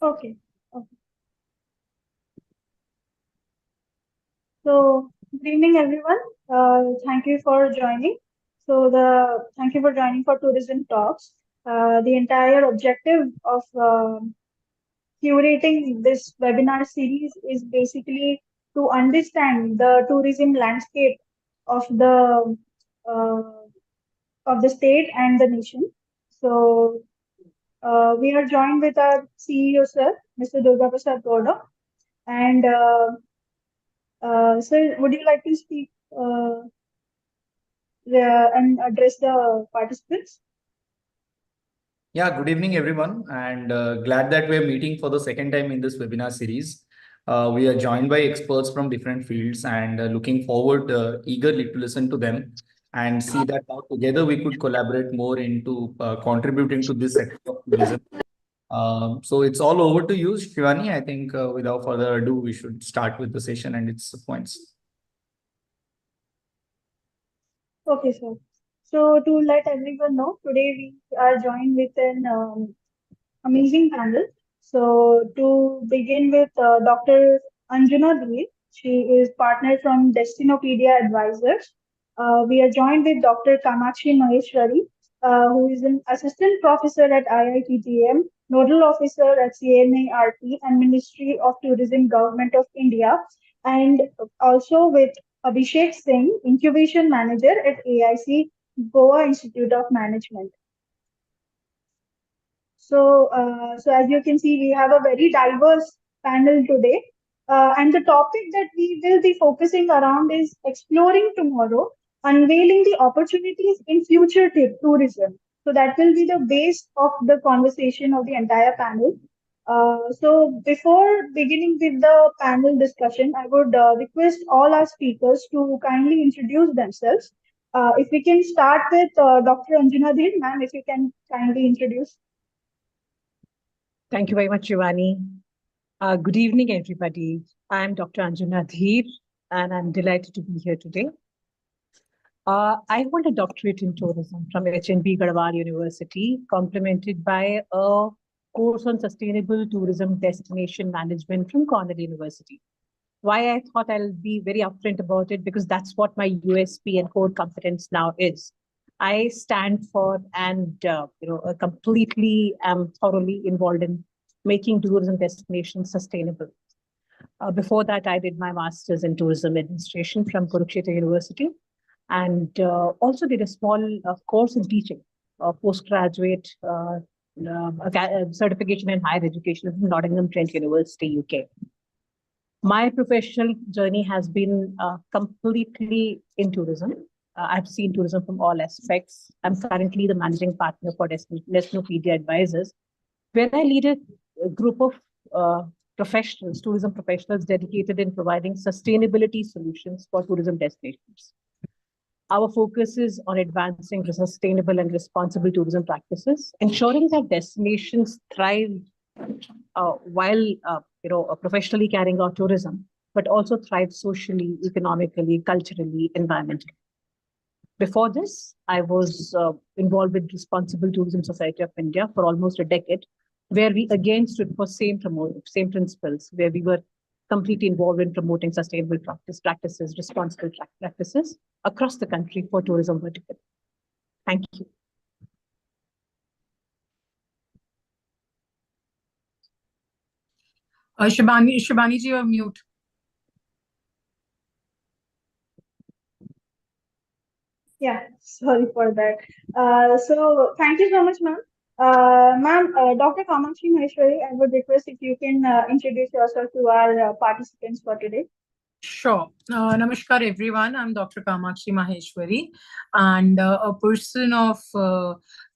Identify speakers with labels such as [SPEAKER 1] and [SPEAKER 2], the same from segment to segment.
[SPEAKER 1] Okay. Okay. So, good evening, everyone. Thank you for joining. Thank you for joining for Tourism Talks. The entire objective of curating this webinar series is basically to understand the tourism landscape of uh, the state and the nation. So, we are joined with our CEO, sir, Mr. Durga Prasad Gowda, and sir, would you like to speak and address the participants?
[SPEAKER 2] Yeah, good evening, everyone, and glad that we're meeting for the second time in this webinar series. We are joined by experts from different fields and looking forward eagerly to listen to them and see that how together we could collaborate more into contributing to this sector of tourism. So it's all over to you, Shivani. I think without further ado, we should start with the session and its points.
[SPEAKER 1] Okay, sir. So to let everyone know, today we are joined with an amazing panel. So to begin with, Dr. Anjuna Dheer, she is partner from Destinopedia Advisors. We are joined with Dr. Kamakshi Maheshwari, who is an assistant professor at IITTM, nodal officer at CMART and Ministry of Tourism, Government of India, and also with Abhishek Singh, incubation manager at AIC Goa Institute of Management. So as you can see, we have a very diverse panel today. And the topic that we will be focusing around is exploring tomorrow, unveiling the opportunities in future tourism. So that will be the base of the conversation of the entire panel. So before beginning with the panel discussion, I would request all our speakers to kindly introduce themselves. If we can start with Dr. Anjuna Dheer, ma'am, if you can kindly introduce.
[SPEAKER 3] Thank you very much, Shivani. Good evening, everybody. I'm Dr. Anjuna Dheer, and I'm delighted to be here today. I hold a doctorate in tourism from HNB Garhwal University, complemented by a course on sustainable tourism destination management from Cornell University. Why I thought I'll be very upfront about it, because that's what my USP and core competence now is. I stand for and completely am thoroughly involved in making tourism destinations sustainable. Before that, I did my master's in tourism administration from Kurukshetra University, and also did a small course in teaching, postgraduate certification in higher education from Nottingham Trent University, UK. My professional journey has been completely in tourism. I've seen tourism from all aspects. I'm currently the managing partner for Destinopedia Advisors, where I lead a group of professionals, tourism professionals dedicated in providing sustainability solutions for tourism destinations. Our focus is on advancing the sustainable and responsible tourism practices, ensuring that destinations thrive while professionally carrying out tourism, but also thrive socially, economically, culturally, environmentally. Before this, I was involved with Responsible Tourism Society of India for almost a decade, where we again stood for same principles, where we were completely involved in promoting sustainable practices, responsible practices across the country for tourism vertical. Thank you.
[SPEAKER 4] Shibani ji, you're mute.
[SPEAKER 1] Yeah, sorry for that. So thank you so much, ma'am. Ma'am, Dr. Kamakshi Maheshwari, I would request if you can introduce yourself to our participants for today.
[SPEAKER 4] Sure. Namaskar, everyone. I'm Dr. Kamakshi Maheshwari, and a person of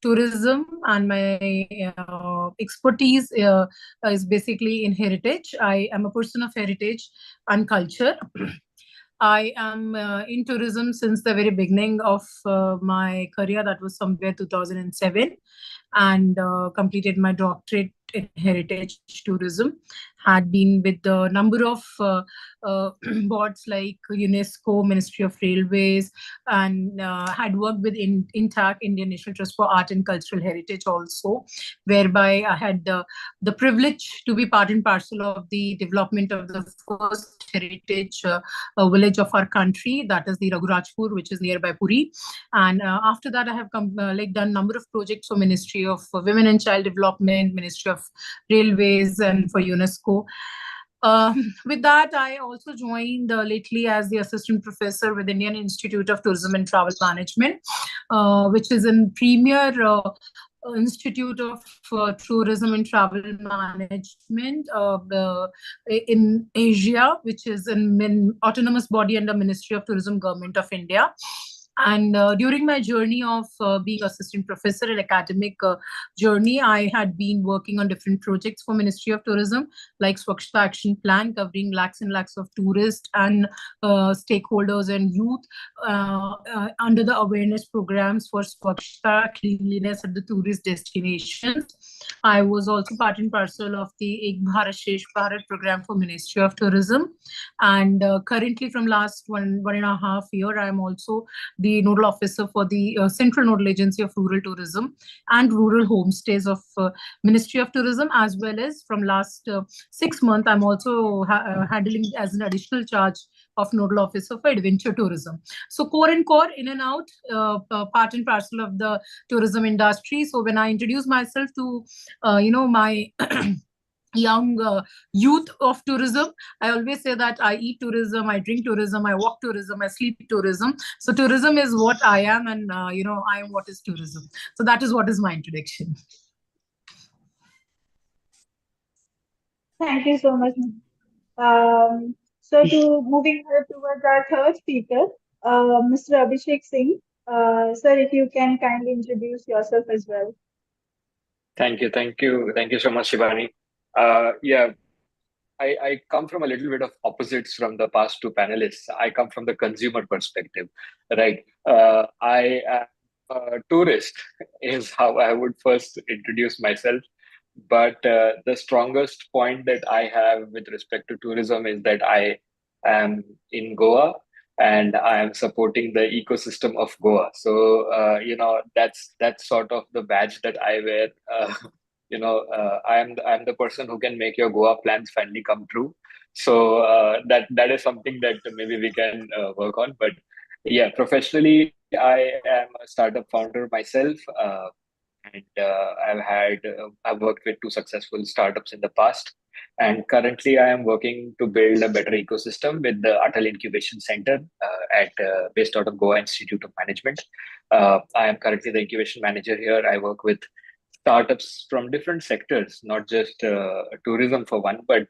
[SPEAKER 4] tourism, and my expertise is basically in heritage. I am a person of heritage and culture. I am in tourism since the very beginning of my career. That was somewhere 2007, and completed my doctorate in heritage tourism, had been with a number of boards like UNESCO, Ministry of Railways, and had worked with INTAC, Indian National Trust for Art and Cultural Heritage also, whereby I had the privilege to be part and parcel of the development of the first heritage village of our country, that is the Raghurajpur, which is nearby Puri. And after that, I have done number of projects for Ministry of Women and Child Development, Ministry of Railways, and for UNESCO. With that, I also joined lately as the assistant professor with Indian Institute of Tourism and Travel Management, which is a premier Institute of Tourism and Travel Management in Asia, which is an autonomous body under Ministry of Tourism, Government of India. And during my journey of being assistant professor and academic journey, I had been working on different projects for Ministry of Tourism, like Swachhta Action Plan, covering lakhs and lakhs of tourists and stakeholders and youth under the awareness programs for Swachhta, cleanliness at the tourist destinations. I was also part and parcel of the Ek Bharat Shresh Bharat program for Ministry of Tourism. And currently from last one and a half year, I am also the nodal officer for the Central Nodal Agency of Rural Tourism and Rural Homestays of Ministry of Tourism, as well as from last 6 months, I'm also handling as an additional charge of nodal officer for adventure tourism. So core and core, in and out, part and parcel of the tourism industry. So when I introduce myself to, my young youth of tourism, I always say that I eat tourism, I drink tourism, I walk tourism, I sleep tourism. So tourism is what I am, and I am what is tourism. So that is what is my introduction.
[SPEAKER 1] Thank you so much. So moving towards our third speaker, Mr. Abhishek Singh. Sir, if you can kindly introduce yourself as well.
[SPEAKER 5] Thank you so much, Shivani. I come from a little bit of opposites from the past two panelists. I come from the consumer perspective, right? I am a tourist is how I would first introduce myself. But the strongest point that I have with respect to tourism is that I am in Goa and I am supporting the ecosystem of Goa. So that's sort of the badge that I wear. I'm the person who can make your Goa plans finally come true. So that is something that maybe we can work on. But yeah, professionally, I am a startup founder myself. And I've worked with two successful startups in the past, and currently I am working to build a better ecosystem with the Atal Incubation Center based out of Goa Institute of Management. I am currently the incubation manager here. I work with startups from different sectors, not just tourism for one, but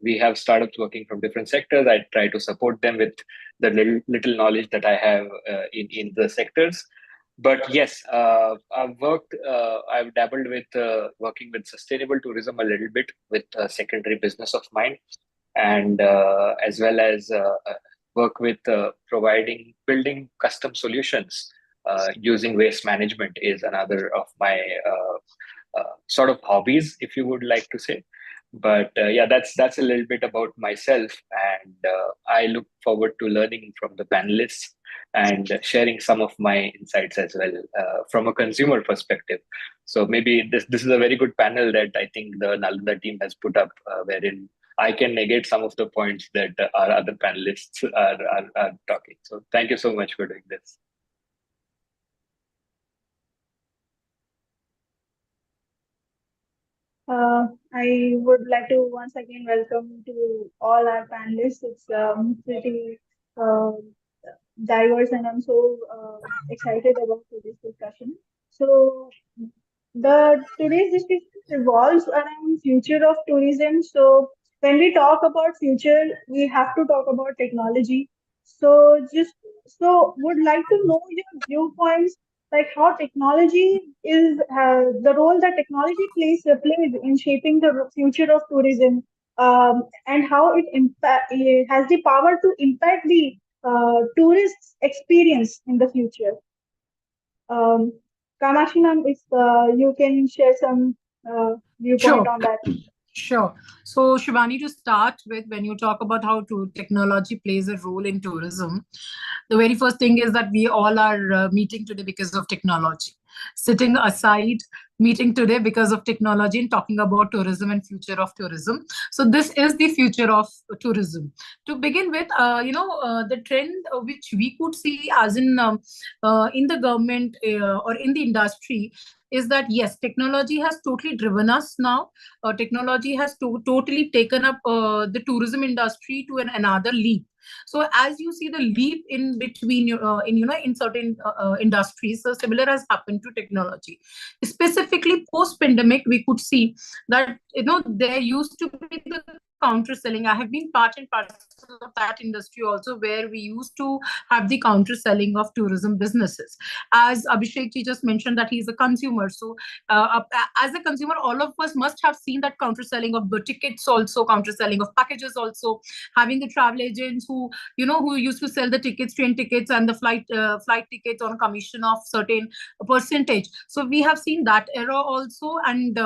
[SPEAKER 5] we have startups working from different sectors. I try to support them with the little knowledge that I have in the sectors. But yes, I've dabbled with working with sustainable tourism a little bit with a secondary business of mine, and as well as work with building custom solutions using waste management is another of my sort of hobbies, if you would like to say. But that's a little bit about myself, and I look forward to learning from the panelists and sharing some of my insights as well from a consumer perspective. So maybe this is a very good panel that I think the Nalanda team has put up, wherein I can negate some of the points that our other panelists are talking. So thank you so much for doing this.
[SPEAKER 1] I would like to once again welcome to all our panelists. It's pretty diverse, and I'm so excited about today's discussion. So today's discussion revolves around future of tourism. So when we talk about future, we have to talk about technology. So would like to know your viewpoints, like how technology is the role that technology plays in shaping the future of tourism, and how it has the power to impact the tourist experience in the future. Kamakshi ma'am, if you can share some viewpoint
[SPEAKER 4] Sure.
[SPEAKER 1] on that?
[SPEAKER 4] Sure. So, Shivani, to start with, when you talk about how technology plays a role in tourism, the very first thing is that we all are meeting today because of technology. Sitting aside, meeting today because of technology and talking about tourism and future of tourism. So this is the future of tourism. To begin with, the trend which we could see as in the government or in the industry is that yes, technology has totally driven us now. Technology has totally taken up the tourism industry to another leap. So as you see the leap in between in certain industries, so similar has happened to technology. Specifically post pandemic, we could see that there used to be the counter selling. I have been part and parcel of that industry also, where we used to have the counter selling of tourism businesses. As Abhishek ji just mentioned that he is a consumer, so as a consumer, all of us must have seen that counter selling of the tickets, also counter selling of packages, also having the travel agents who used to sell the tickets, train tickets and the flight tickets on commission of certain percentage. So we have seen that era also, and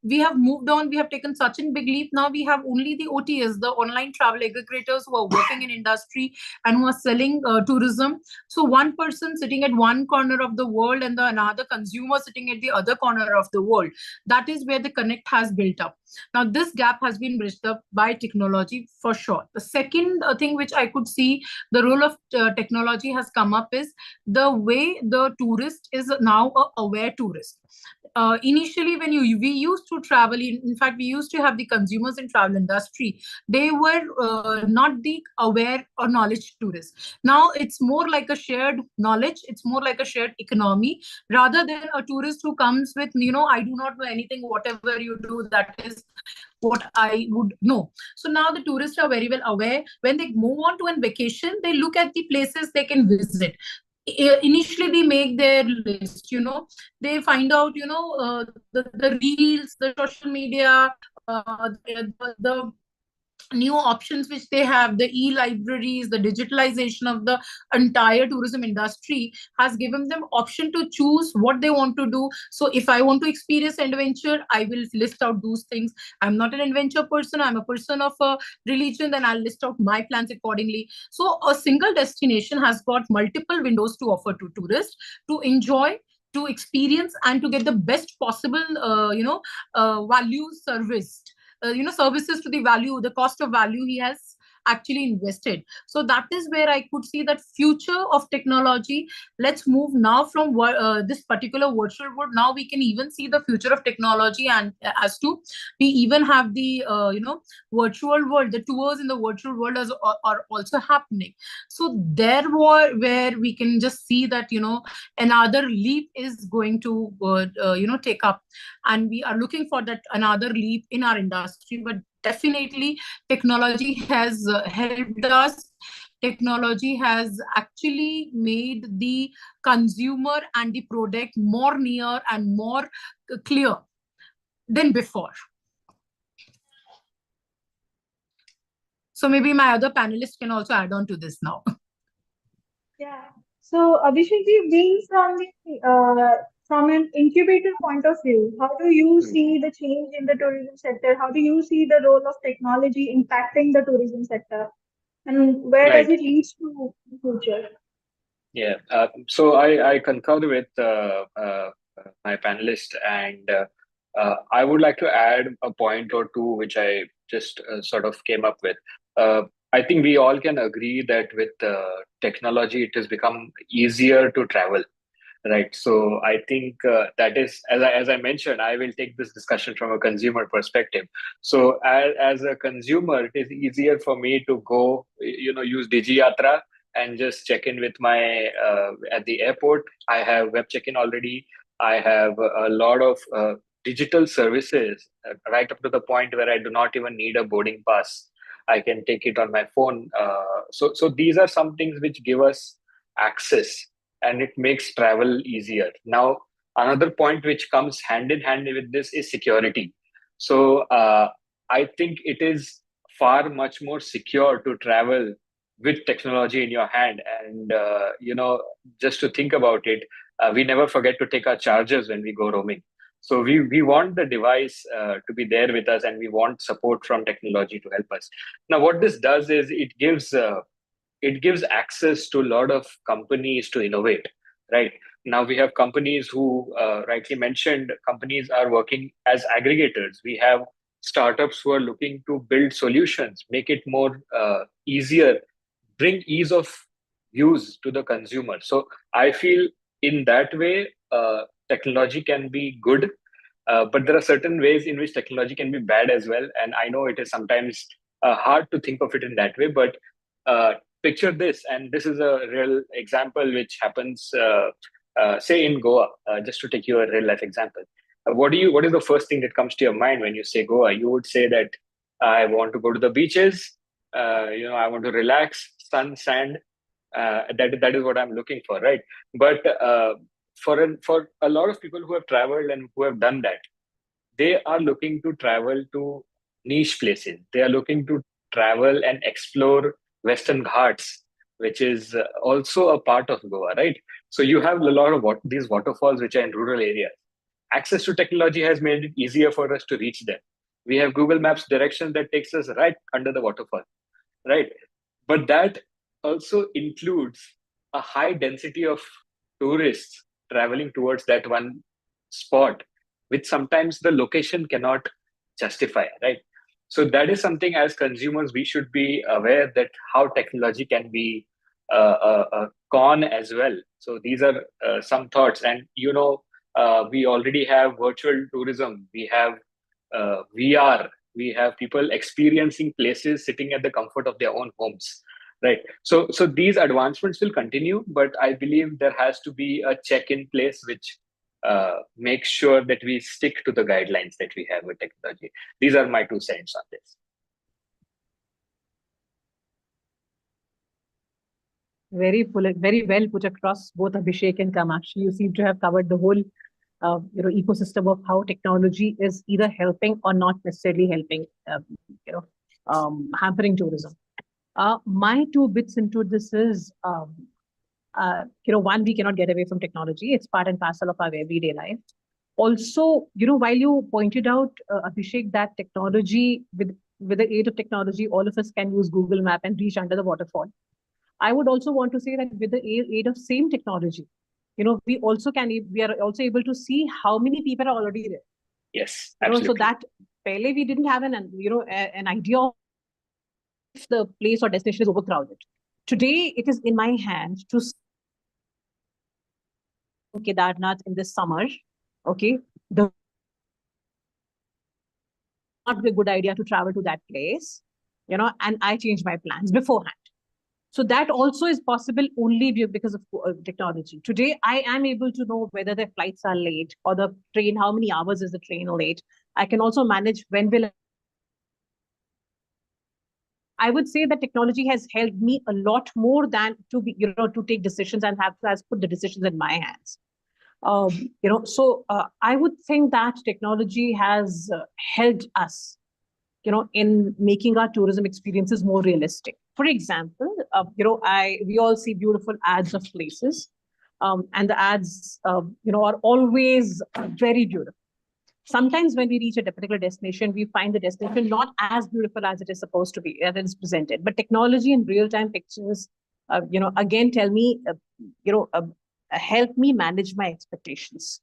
[SPEAKER 4] we have moved on. We have taken such a big leap. Now we have only the OTAs, the online travel aggregators, who are working in industry and who are selling tourism. So one person sitting at one corner of the world and another consumer sitting at the other corner of the world. That is where the connect has built up. Now this gap has been bridged up by technology for sure. The second thing which I could see the role of technology has come up is the way the tourist is now a aware tourist. Initially, when we used to travel, in fact, we used to have the consumers in travel industry. They were not the aware or knowledge tourists. Now it's more like a shared knowledge. It's more like a shared economy rather than a tourist who comes with, I do not know anything. Whatever you do, that is what I would know. So now the tourists are very well aware. When they move on to a vacation, they look at the places they can visit. Initially they make their list, they find out, the reels, the social media, the new options which they have, the e-libraries, the digitalization of the entire tourism industry has given them option to choose what they want to do. So if I want to experience adventure, I will list out those things. I'm not an adventure person, I'm a person of a religion, then I'll list out my plans accordingly. So a single destination has got multiple windows to offer to tourists to enjoy, to experience, and to get the best possible value serviced, services to the value, the cost of value he has actually invested. So that is where I could see that future of technology. Let's move now from this particular virtual world. Now we can even see the future of technology, and as to we even have the virtual world, the tours in the virtual world are also happening. So there were where we can just see that another leap is going to take up, and we are looking for that another leap in our industry. But definitely technology has helped us. Technology has actually made the consumer and the product more near and more clear than before. So maybe my other panelists can also add on to this now.
[SPEAKER 1] Yeah. So Abhishek ji, being from an incubator point of view, how do you see the change in the tourism sector? How do you see the role of technology impacting the tourism sector? And where does it lead to in the future?
[SPEAKER 5] Yeah, so I concur with my panelist, and I would like to add a point or two which I just sort of came up with. I think we all can agree that with technology, it has become easier to travel, right? So I think that is, as I mentioned, I will take this discussion from a consumer perspective. So as a consumer, it is easier for me to go, use DigiYatra and just check in with my at the airport. I have web check-in already. I have a lot of digital services right up to the point where I do not even need a boarding pass. I can take it on my phone. So these are some things which give us access, and it makes travel easier. Now, another point which comes hand in hand with this is security. So I think it is far much more secure to travel with technology in your hand. And just to think about it, we never forget to take our chargers when we go roaming. So we want the device to be there with us, and we want support from technology to help us. Now, what this does is it gives access to a lot of companies to innovate, right? Now we have companies who, rightly mentioned, companies are working as aggregators. We have startups who are looking to build solutions, make it more easier, bring ease of use to the consumer. So I feel in that way, technology can be good, but there are certain ways in which technology can be bad as well. And I know it is sometimes hard to think of it in that way, but picture this, and this is a real example which happens, say in Goa, just to take you a real life example. What is the first thing that comes to your mind when you say Goa? You would say that I want to go to the beaches, I want to relax, sun, sand. That is what I'm looking for, right? But for a lot of people who have traveled and who have done that, they are looking to travel to niche places. They are looking to travel and explore Western Ghats, which is also a part of Goa, right? So you have a lot of these waterfalls which are in rural areas. Access to technology has made it easier for us to reach them. We have Google Maps directions that takes us right under the waterfall, right? But that also includes a high density of tourists traveling towards that one spot, which sometimes the location cannot justify, right? So that is something as consumers we should be aware that how technology can be a con as well. So these are some thoughts, and we already have virtual tourism, we have VR, we have people experiencing places sitting at the comfort of their own homes, right? So these advancements will continue, but I believe there has to be a check in place which makes sure that we stick to the guidelines that we have with technology. These are my 2 cents on this.
[SPEAKER 3] Very well put across, both Abhishek and Kamakshi. You seem to have covered the whole ecosystem of how technology is either helping or not necessarily helping, hampering tourism. My 2 bits into this is, one, we cannot get away from technology. It's part and parcel of our everyday life. Also, while you pointed out, Abhishek, that technology, with the aid of technology, all of us can use Google Map and reach under the waterfall. I would also want to say that with the aid of same technology, we are also able to see how many people are already there.
[SPEAKER 5] Yes, absolutely.
[SPEAKER 3] So that pehle we didn't have an idea of if the place or destination is overcrowded. Today, it is in my hands to Kedarnath in this summer. Okay, not be a good idea to travel to that place, and I changed my plans beforehand. So that also is possible only because of technology. Today, I am able to know whether the flights are late or the train, how many hours is the train late. I can also manage when will. I would say that technology has helped me a lot more than to take decisions and has put the decisions in my hands. So I would think that technology has helped us, in making our tourism experiences more realistic. For example, we all see beautiful ads of places, and the ads, are always very beautiful. Sometimes when we reach a particular destination, we find the destination not as beautiful as it is supposed to be, as it is presented. But technology and real-time pictures, again, tell me, help me manage my expectations.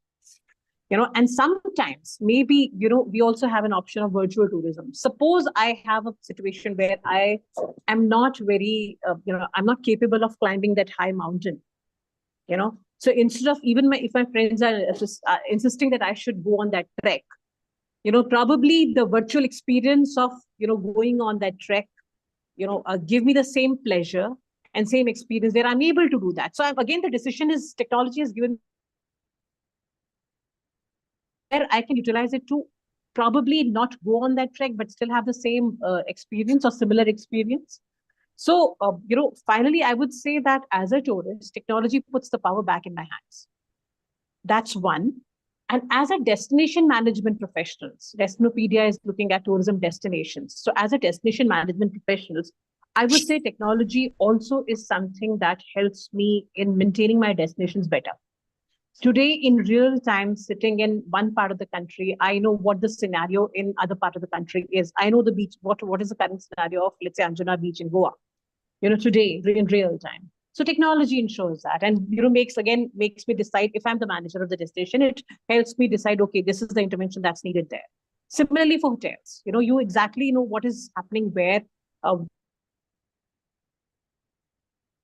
[SPEAKER 3] And sometimes maybe, we also have an option of virtual tourism. Suppose I have a situation where I am not very, I'm not capable of climbing that high mountain, So instead of if my friends are insisting that I should go on that trek, probably the virtual experience of, going on that trek, give me the same pleasure and same experience where I'm able to do that. So again, the decision is technology has given where I can utilize it to probably not go on that trek, but still have the same experience or similar experience. So, finally, I would say that as a tourist, technology puts the power back in my hands. That's one. And as a destination management professionals, Destinopedia is looking at tourism destinations. So as a destination management professionals, I would say technology also is something that helps me in maintaining my destinations better. Today, in real time, sitting in one part of the country, I know what the scenario in other part of the country is. I know the beach, what is the current scenario of, let's say, Anjuna Beach in Goa, today in real time. So technology ensures that, and makes me decide if I'm the manager of the destination. It helps me decide, okay, this is the intervention that's needed there. Similarly for hotels, you exactly know what is happening where,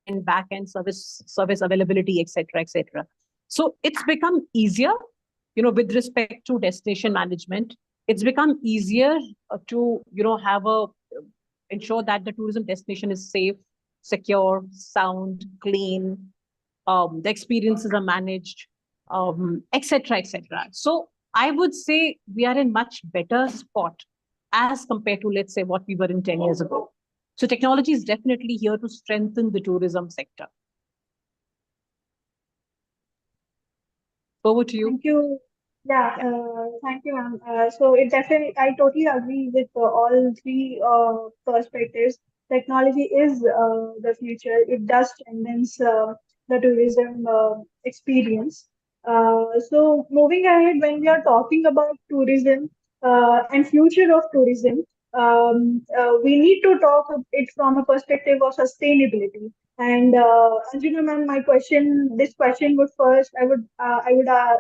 [SPEAKER 3] and back end service availability, etc., etc. So it's become easier, with respect to destination management. It's become easier to have a ensure that the tourism destination is safe, secure, sound, clean. The experiences are managed, etc., etc. So I would say we are in much better spot as compared to, let's say, what we were in 10 years ago. So technology is definitely here to strengthen the tourism sector. Over to you.
[SPEAKER 1] Thank you. Yeah, thank you, ma'am. So I totally agree with all three perspectives. Technology is the future. It does strengthens the tourism experience. So moving ahead, when we are talking about tourism and future of tourism, we need to talk it from a perspective of sustainability. And Anjuna ma'am, this question I would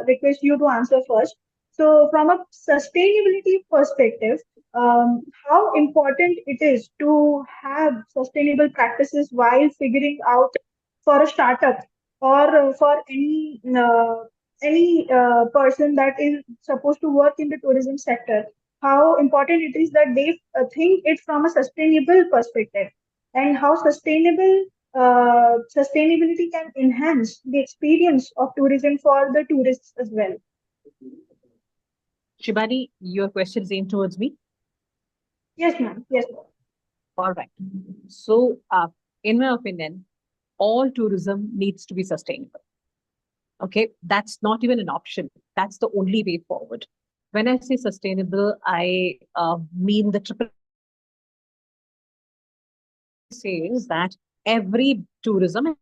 [SPEAKER 1] request you to answer first. So, from a sustainability perspective, how important it is to have sustainable practices while figuring out for a startup or for any person that is supposed to work in the tourism sector, how important it is that they think it from a sustainable perspective, and how sustainability can enhance the experience of tourism for the tourists as well.
[SPEAKER 3] Shibani, your question is aimed towards me?
[SPEAKER 1] Yes, ma'am. Yes, ma'am.
[SPEAKER 3] All right. So, in my opinion, all tourism needs to be sustainable. Okay, that's not even an option. That's the only way forward. When I say sustainable, I mean the triple says that every tourism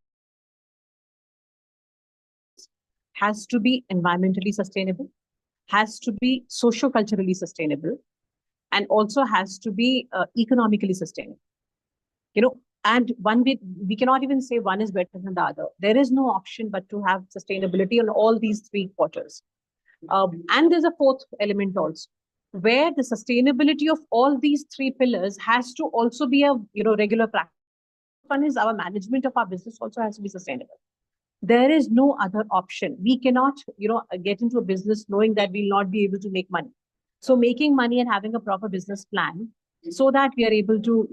[SPEAKER 3] has to be environmentally sustainable, has to be socio-culturally sustainable, and also has to be economically sustainable. And we cannot even say one is better than the other. There is no option but to have sustainability on all these three quarters. And there's a fourth element also, where the sustainability of all these three pillars has to also be a regular practice. One is our management of our business also has to be sustainable. There is no other option. We cannot get into a business knowing that we'll not be able to make money. So making money and having a proper business plan so that we are able to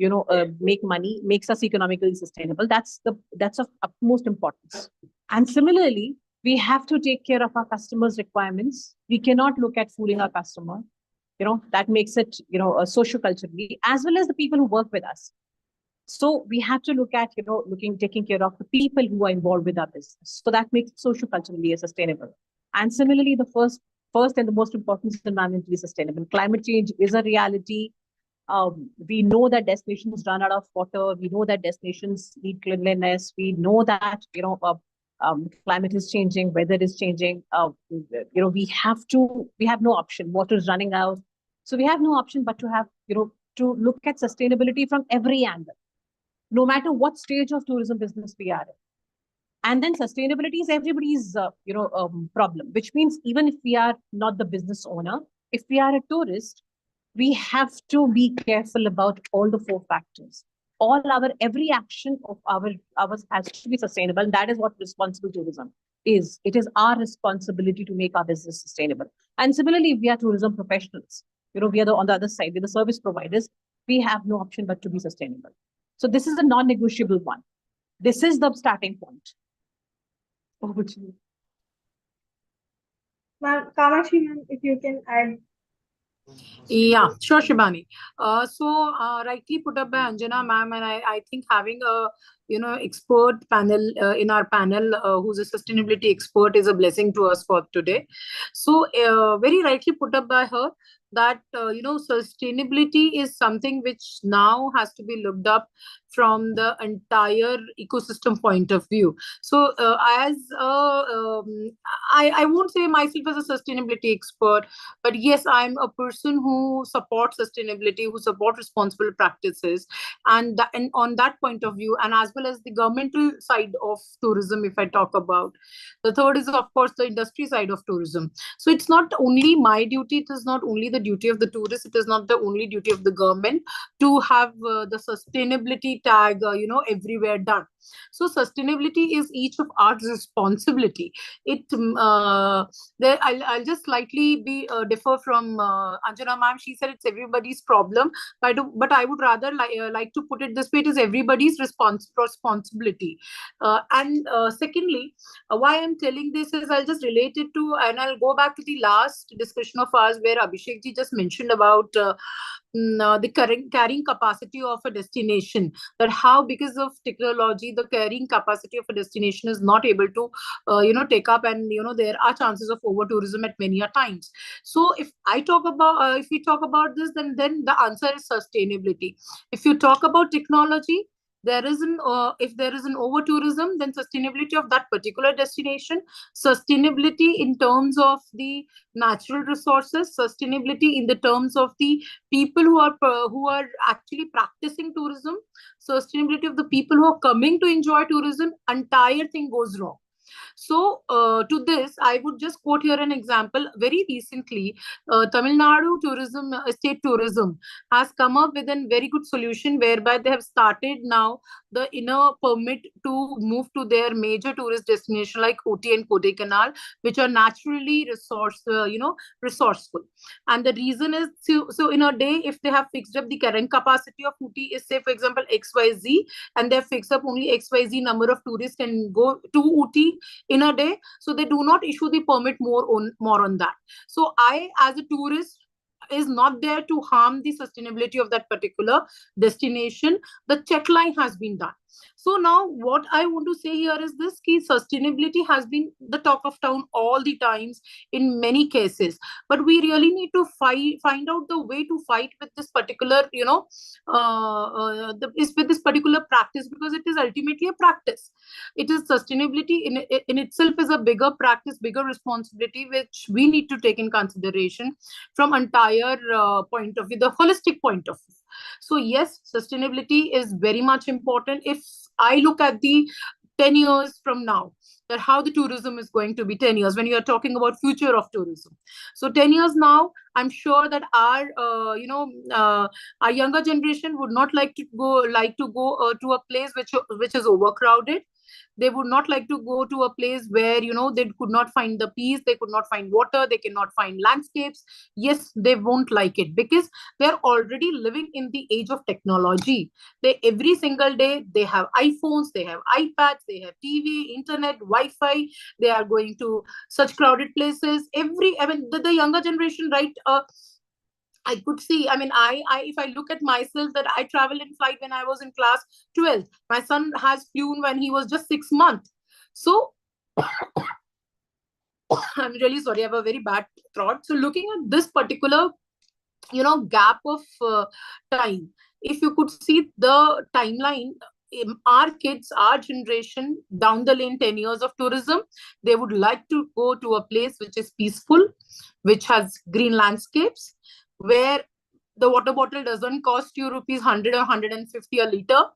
[SPEAKER 3] make money makes us economically sustainable. That's of utmost importance. And similarly, we have to take care of our customers' requirements. We cannot look at fooling our customer. That makes it socio-culturally, as well as the people who work with us. So we have to look at taking care of the people who are involved with our business. So that makes it socio-culturally sustainable. And similarly, the first and the most important is environmentally sustainable. Climate change is a reality. We know that destinations run out of water. We know that destinations need cleanliness. We know that climate is changing, weather is changing. We have no option. Water is running out, so we have no option but to have to look at sustainability from every angle, no matter what stage of tourism business we are in. And then sustainability is everybody's problem, which means even if we are not the business owner, if we are a tourist, we have to be careful about all the four factors. Every action of ours has to be sustainable. And that is what responsible tourism is. It is our responsibility to make our business sustainable. And similarly, we are tourism professionals. We are on the other side, we're the service providers. We have no option but to be sustainable. So this is a non-negotiable one. This is the starting point. Over to you.
[SPEAKER 1] Ma'am, Kamakshi ma'am, if you can add.
[SPEAKER 4] Yeah, sure, Shibani. Rightly put up by Anjana ma'am, and I think having a expert panel in our panel who's a sustainability expert is a blessing to us for today. So very rightly put up by her that sustainability is something which now has to be looked up from the entire ecosystem point of view. So I won't say myself as a sustainability expert, but yes, I'm a person who supports sustainability, who support responsible practices, and on that point of view, and as well as the governmental side of tourism, if I talk about. The third is, of course, the industry side of tourism. So it's not only my duty, it is not only the duty of the tourist, it is not the only duty of the government to have the sustainability tag, everywhere done. So sustainability is each of our responsibility. I'll just slightly differ from Anjana ma'am. She said it's everybody's problem, but I would rather like to put it this way: it is everybody's responsibility. And secondly, why I'm telling this is I'll just relate it to, and I'll go back to the last discussion of ours where Abhishek ji just mentioned about the carrying capacity of a destination, that how because of technology the carrying capacity of a destination is not able to take up, and there are chances of over tourism at many a times. So if we talk about this, then the answer is sustainability. If you talk about technology, if there is an over tourism, then sustainability of that particular destination, sustainability in terms of the natural resources, sustainability in the terms of the people who are actually practicing tourism, sustainability of the people who are coming to enjoy tourism, entire thing goes wrong. So to this, I would just quote here an example. Very recently, Tamil Nadu tourism, state tourism has come up with a very good solution whereby they have started now the inner permit to move to their major tourist destination like Ooty and Kodaikanal, which are naturally resourceful. And the reason is, so in a day, if they have fixed up the current capacity of Ooty is, say, for example, XYZ, and they have fixed up only XYZ number of tourists can go to Ooty in a day, so they do not issue the permit more on that. So I, as a tourist, is not there to harm the sustainability of that particular destination. The check line has been done. So now what I want to say here is this: key sustainability has been the talk of town all the times in many cases, but we really need to find out the way to fight with this particular with this particular practice, because it is ultimately a practice. It is sustainability in itself is a bigger practice, bigger responsibility, which we need to take in consideration from entire point of view, the holistic point of view. So yes, sustainability is very much important. If I look at the 10 years from now, that how the tourism is going to be 10 years, when you are talking about future of tourism. So 10 years now, I'm sure that our younger generation would not like to go to a place which is overcrowded. They would not like to go to a place where they could not find the peace, they could not find water, they cannot find landscapes. Yes, they won't like it because they're already living in the age of technology. They every single day they have iPhones, they have iPads, they have TV, internet, Wi-Fi. They are going to such crowded places. The younger generation, right? I could see, if I look at myself, that I traveled in flight when I was in class 12. My son has flown when he was just 6 months. So I'm really sorry, I have a very bad throat. So looking at this particular, gap of time, if you could see the timeline, our kids, our generation, down the lane, 10 years of tourism, they would like to go to a place which is peaceful, which has green landscapes, where the water bottle doesn't cost you rupees 100 or 150 a liter,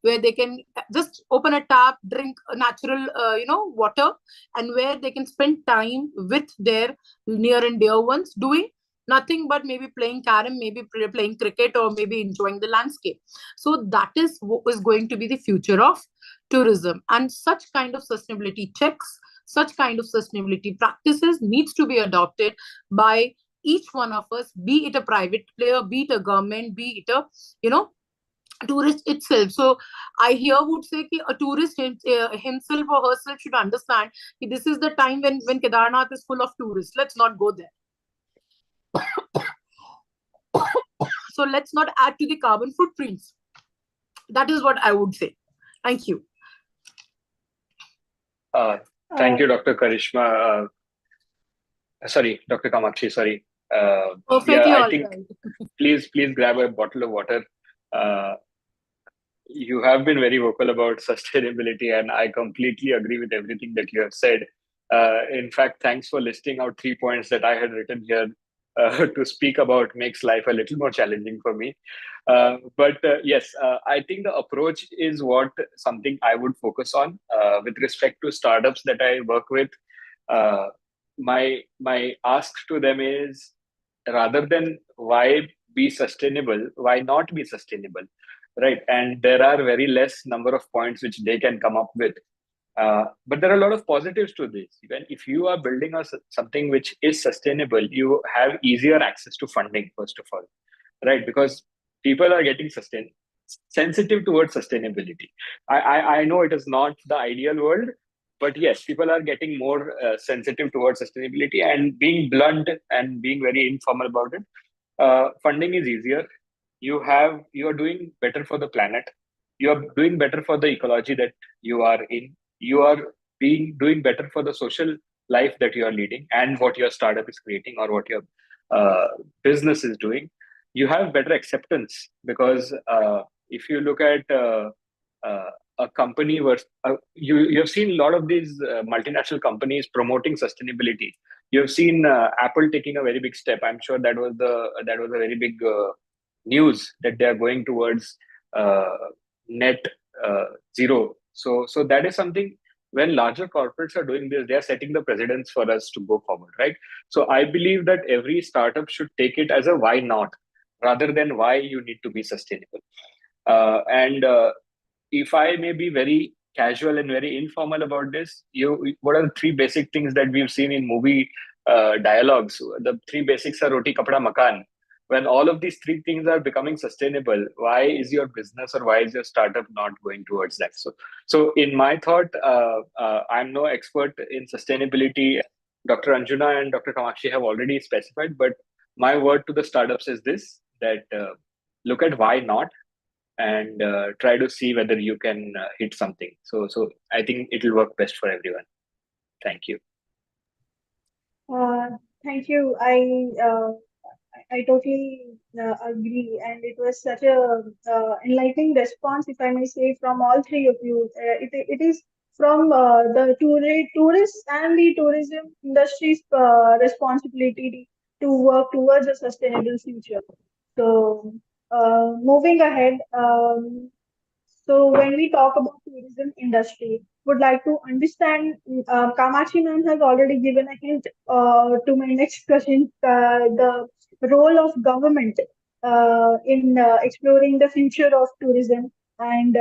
[SPEAKER 4] where they can just open a tap, drink natural, water, and where they can spend time with their near and dear ones, doing nothing but maybe playing carom, maybe playing cricket, or maybe enjoying the landscape. So that is what is going to be the future of tourism. And such kind of sustainability checks, such kind of sustainability practices needs to be adopted by each one of us, be it a private player, be it a government, be it a, tourist itself. So I here would say that a tourist himself or herself should understand that this is the time when Kedarnath is full of tourists. Let's not go there. So let's not add to the carbon footprints. That is what I would say. Thank you.
[SPEAKER 5] Thank you, Dr. Karishma. Sorry, Dr. Kamakshi, sorry.
[SPEAKER 4] Perfectly
[SPEAKER 5] I
[SPEAKER 4] all
[SPEAKER 5] think
[SPEAKER 4] right.
[SPEAKER 5] please grab a bottle of water. Uh, you have been very vocal about sustainability, and I completely agree with everything that you have said. In fact, thanks for listing out 3 points that I had written here to speak about. Makes life a little more challenging for me. But yes, I think the approach is what something I would focus on with respect to startups that I work with. Uh, my ask to them is, rather than why be sustainable, why not be sustainable, right? And there are very less number of points which they can come up with. But there are a lot of positives to this. Even if you are building something which is sustainable, you have easier access to funding, first of all, right? Because people are getting sensitive towards sustainability. I know it is not the ideal world, but yes, people are getting more sensitive towards sustainability, and being blunt and being very informal about it. Funding is easier. You are doing better for the planet. You are doing better for the ecology that you are in. You are doing better for the social life that you are leading, and what your startup is creating, or what your uh, business is doing. You have better acceptance, because if you look at uh, a company where you have seen a lot of these multinational companies promoting sustainability. You have seen Apple taking a very big step. I'm sure that was a very big news, that they are going towards uh, net zero. So that is something. When larger corporates are doing this, they are setting the precedents for us to go forward, right? So I believe that every startup should take it as a why not, rather than why you need to be sustainable. And if I may be very casual and very informal about this, what are the three basic things that we've seen in movie dialogues? The three basics are roti, kapda, makan. When all of these three things are becoming sustainable, why is your business or why is your startup not going towards that? So in my thought, I'm no expert in sustainability. Dr. Anjuna and Dr. Kamakshi have already specified, but my word to the startups is this: that look at why not, and try to see whether you can hit something. So I think it will work best for everyone. Thank you.
[SPEAKER 1] Thank you. I totally agree, and it was such a enlightening response, if I may say, from all three of you. It is from the tourists and the tourism industry's responsibility to work towards a sustainable future. So, moving ahead, so when we talk about tourism industry, would like to understand. Kamakshi ma'am has already given a hint to my next question. The role of government in exploring the future of tourism, and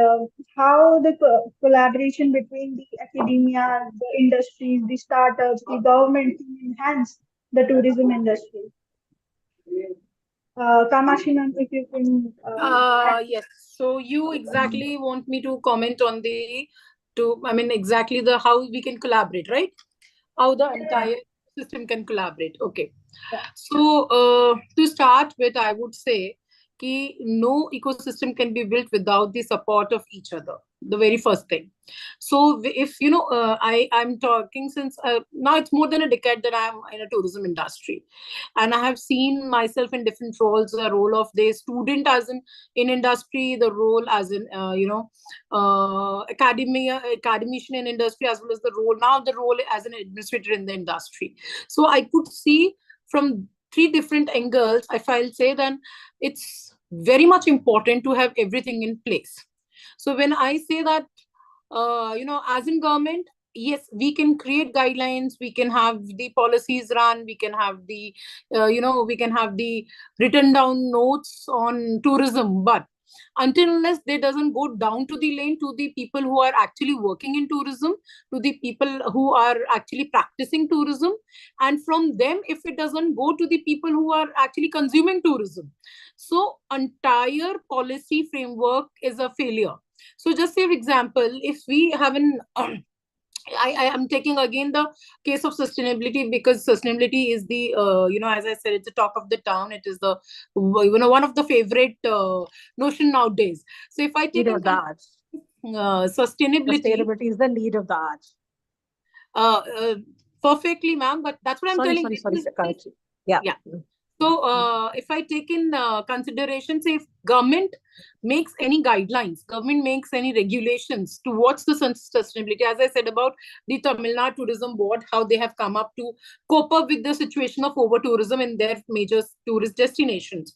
[SPEAKER 1] how the collaboration between the academia, the industries, the startups, the government can enhance the tourism industry. Kamakshi ma'am, if you can.
[SPEAKER 4] Yes. So you exactly want me to comment on exactly the how we can collaborate, right? How the entire system can collaborate. Okay. So to start with, I would say कि no ecosystem can be built without the support of each other. The very first thing. So if you know, I'm talking since now it's more than a decade that I'm in a tourism industry, and I have seen myself in different roles. The role of the student as in industry, the role as in academician in industry, as well as the role as an administrator in the industry. So I could see from three different angles, if I'll say, then it's very much important to have everything in place. So when I say that, as in government, yes, we can create guidelines, we can have the policies run, we can have the, we can have the written down notes on tourism, but until unless they doesn't go down to the lane to the people who are actually working in tourism, to the people who are actually practicing tourism, and from them, if it doesn't go to the people who are actually consuming tourism, so entire policy framework is a failure. So just say, for example, if we have an I am taking again the case of sustainability, because sustainability is the as I said, it's the talk of the town. It is the one of the favorite notion nowadays. So if I take
[SPEAKER 3] Leader of the arts.
[SPEAKER 4] Sustainability
[SPEAKER 3] Sustainability is the lead of the arts.
[SPEAKER 4] uh, uh, perfectly, ma'am, but that's what I'm telling you.
[SPEAKER 3] Sorry, Kamakshi. Yeah.
[SPEAKER 4] So if I take in consideration, say if government makes any guidelines, government makes any regulations towards the sustainability, as I said about the Tamil Nadu Tourism Board, how they have come up to cope up with the situation of over tourism in their major tourist destinations.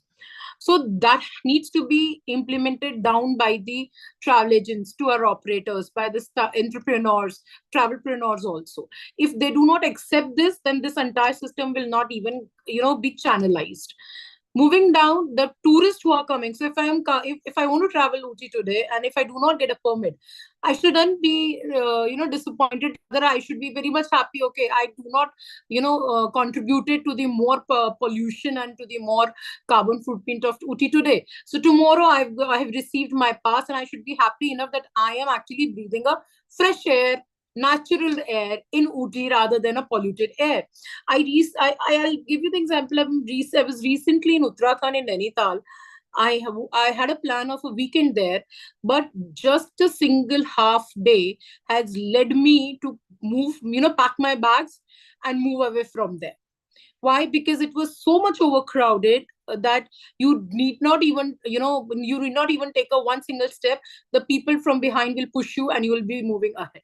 [SPEAKER 4] So that needs to be implemented down by the travel agents, tour operators, by the entrepreneurs, travelpreneurs also. If they do not accept this, then this entire system will not even, be channelized. Moving down, the tourists who are coming. So if I want to travel Uti today, and if I do not get a permit, I shouldn't be disappointed. Rather, I should be very much happy. Okay, I do not contributed to the more pollution and to the more carbon footprint of Uti today. So tomorrow I have received my pass, and I should be happy enough that I am actually breathing a fresh air, natural air in Uti rather than a polluted air. I'll give you the example. I was recently in Uttarakhand in Nainital. I had a plan of a weekend there, but just a single half day has led me to move, pack my bags and move away from there. Why? Because it was so much overcrowded that you need not even, you need not even take a one single step. The people from behind will push you and you will be moving ahead.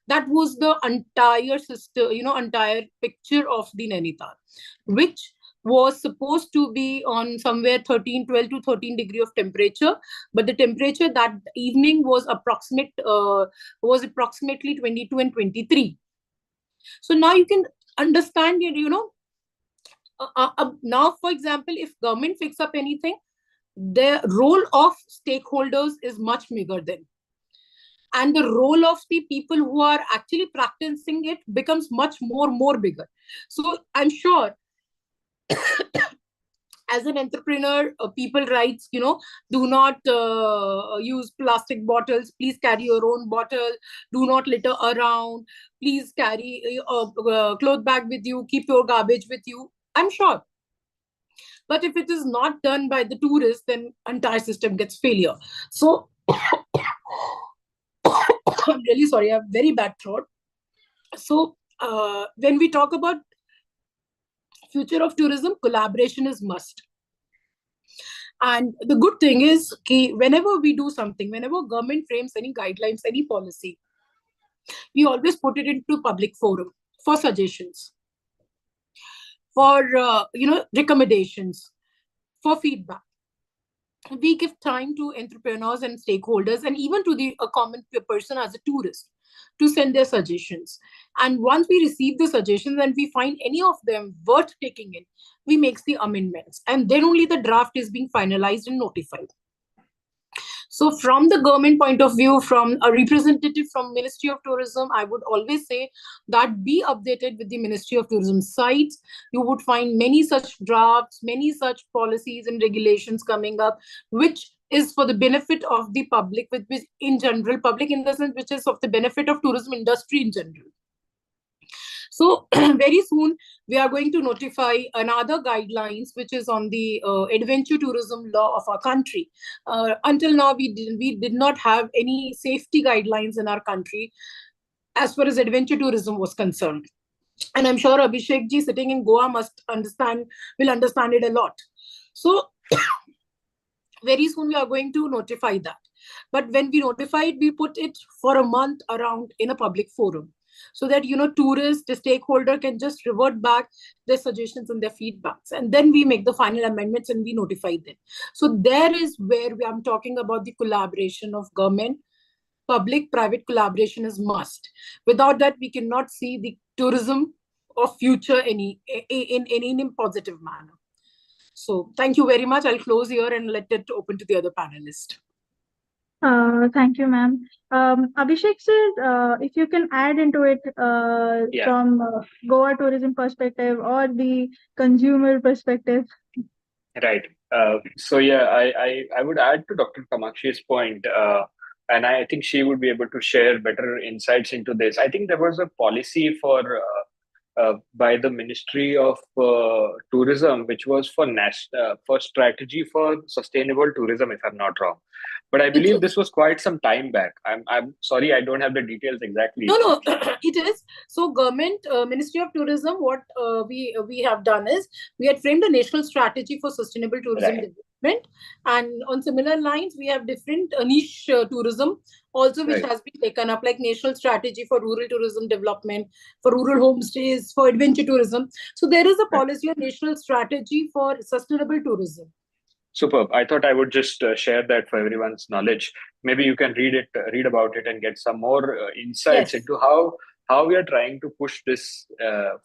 [SPEAKER 4] That was the entire system, entire picture of the Nainital, which was supposed to be on somewhere 12 to 13 degree of temperature, but the temperature that evening was approximately 22 and 23. So now you can understand, now, for example, if government fix up anything, the role of stakeholders is much bigger then. And the role of the people who are actually practicing it becomes much more bigger. So I'm sure as an entrepreneur, people writes, do not use plastic bottles. Please carry your own bottle. Do not litter around. Please carry a cloth bag with you. Keep your garbage with you. I'm sure. But if it is not done by the tourists, then entire system gets failure. So I'm really sorry, I have very bad throat. So when we talk about future of tourism, collaboration is must. And the good thing is, whenever we do something, whenever government frames any guidelines, any policy, we always put it into public forum for suggestions, for recommendations, for feedback. We give time to entrepreneurs and stakeholders, and even to a common person as a tourist, to send their suggestions. And once we receive the suggestions and we find any of them worth taking in, we make the amendments, and then only the draft is being finalized and notified. So from the government point of view, from a representative from Ministry of Tourism, I would always say that be updated with the Ministry of Tourism sites. You would find many such drafts, many such policies and regulations coming up, which is for the benefit of the public, which in general, public in the sense which is of the benefit of tourism industry in general. So very soon, we are going to notify another guidelines, which is on the adventure tourism law of our country. Until now, we did not have any safety guidelines in our country as far as adventure tourism was concerned. And I'm sure Abhishek ji sitting in Goa will understand it a lot. So very soon we are going to notify that. But when we notify it, we put it for a month around in a public forum, so that tourists, the stakeholder can just revert back their suggestions and their feedbacks, and then we make the final amendments and we notify them. So there is where I'm talking about the collaboration of government, public, private collaboration is must. Without that, we cannot see the tourism of future in any positive manner. So thank you very much. I'll close here and let it open to the other panelists.
[SPEAKER 1] Thank you, ma'am. Abhishek sir, if you can add into it from Goa tourism perspective or the consumer perspective.
[SPEAKER 5] Right. So yeah, I would add to Dr. Kamakshi's point, and I think she would be able to share better insights into this. I think there was a policy for by the Ministry of Tourism, which was for strategy for sustainable tourism, if I'm not wrong. But I believe this was quite some time back. I'm sorry, I don't have the details exactly.
[SPEAKER 4] No, it is. So government, Ministry of Tourism, what we have done is we had framed a national strategy for sustainable tourism
[SPEAKER 5] Right.
[SPEAKER 4] development. And on similar lines, we have different niche tourism also, which
[SPEAKER 5] Right.
[SPEAKER 4] has been taken up, like national strategy for rural tourism development, for rural homestays, for adventure tourism. So there is a policy on national strategy for sustainable tourism.
[SPEAKER 5] Superb. I thought I would just share that for everyone's knowledge. Maybe you can read about it, and get some more insights
[SPEAKER 4] Yes.
[SPEAKER 5] into how we are trying to push this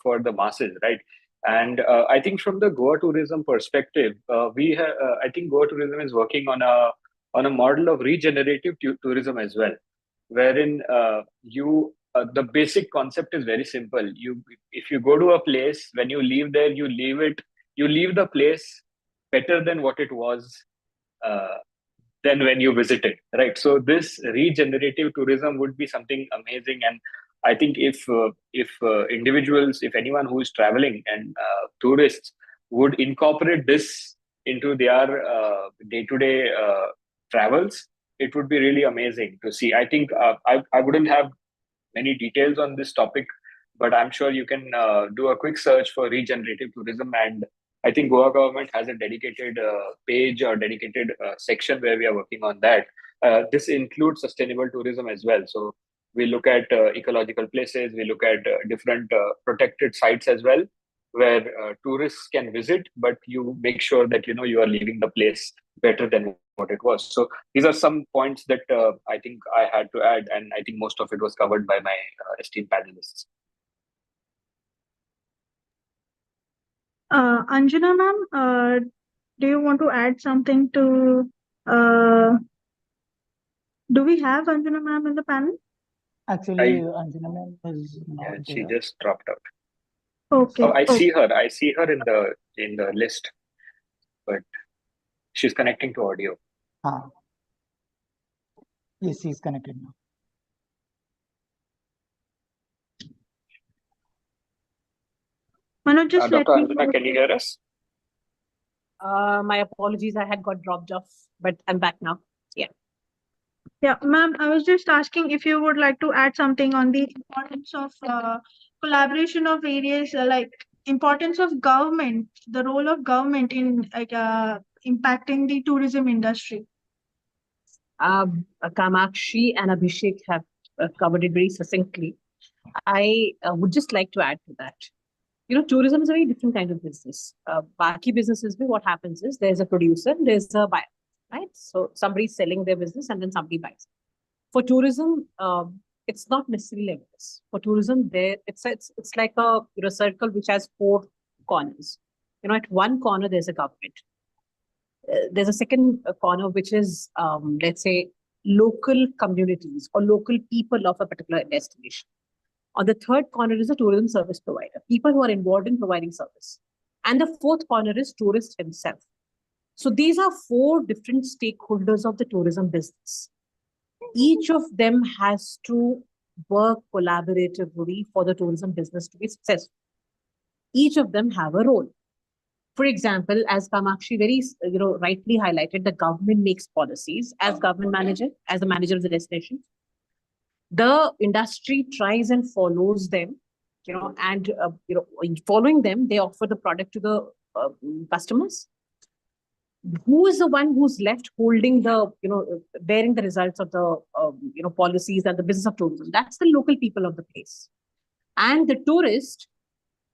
[SPEAKER 5] for the masses, right? And I think from the Goa tourism perspective, I think Goa tourism is working on a model of regenerative tourism as well, wherein the basic concept is very simple. If you go to a place, when you leave there, you leave the place better than what it was uh, than when you visited, right? So this regenerative tourism would be something amazing. And I think if individuals, if anyone who is traveling, and tourists would incorporate this into their day-to-day travels, it would be really amazing to see. I think I wouldn't have many details on this topic, but I'm sure you can do a quick search for regenerative tourism. And I think Goa government has a dedicated page or dedicated section where we are working on that. This includes sustainable tourism as well. So we look at ecological places, we look at different protected sites as well, where tourists can visit, but you make sure that you are leaving the place better than what it was. So these are some points that I think I had to add, and I think most of it was covered by my esteemed panelists.
[SPEAKER 1] Anjana ma'am, do you want to add something to, do we have Anjana ma'am in the panel?
[SPEAKER 6] Actually, Anjana ma'am is
[SPEAKER 5] Yeah,
[SPEAKER 6] not
[SPEAKER 5] she
[SPEAKER 6] there.
[SPEAKER 5] just dropped out.
[SPEAKER 1] Okay.
[SPEAKER 5] Oh, I see her. I see her in the list, but she's connecting to audio.
[SPEAKER 6] Yes, he's connected now.
[SPEAKER 1] Manoj, just let
[SPEAKER 5] Dr.
[SPEAKER 1] me
[SPEAKER 5] Anjana,
[SPEAKER 1] know.
[SPEAKER 5] can you hear us?
[SPEAKER 3] My apologies, I had got dropped off, but I'm back now.
[SPEAKER 1] Yeah, ma'am, I was just asking if you would like to add something on the importance of collaboration of various, like importance of government, the role of government in impacting the tourism industry.
[SPEAKER 3] Kamakshi and Abhishek have covered it very succinctly. I would just like to add to that. Tourism is a very different kind of business. Baki businesses, what happens is there's a producer, there's a buyer, right? So somebody's selling their business and then somebody buys. For tourism, it's not necessarily like this. For tourism, it's like a circle which has 4 corners. At one corner there's a government. There's a second corner which is, let's say, local communities or local people of a particular destination. On the third corner is a tourism service provider, people who are involved in providing service. And the fourth corner is tourist himself. So these are 4 different stakeholders of the tourism business. Each of them has to work collaboratively for the tourism business to be successful. Each of them have a role. For example, as Kamakshi very rightly highlighted, the government makes policies as government manager, as the manager of the destination. The industry tries and follows them, and in following them, they offer the product to the customers. Who is the one who's left holding the, bearing the results of the, policies and the business of tourism? That's the local people of the place. And the tourist,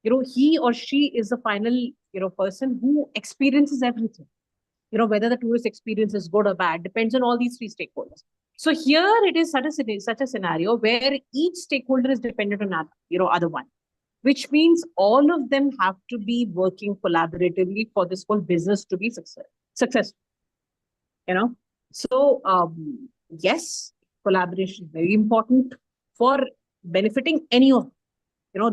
[SPEAKER 3] he or she is the final, person who experiences everything. Whether the tourist experience is good or bad depends on all these 3 stakeholders. So here it is such a scenario where each stakeholder is dependent on other one, which means all of them have to be working collaboratively for this whole business to be successful. So yes, collaboration is very important for benefiting any of them.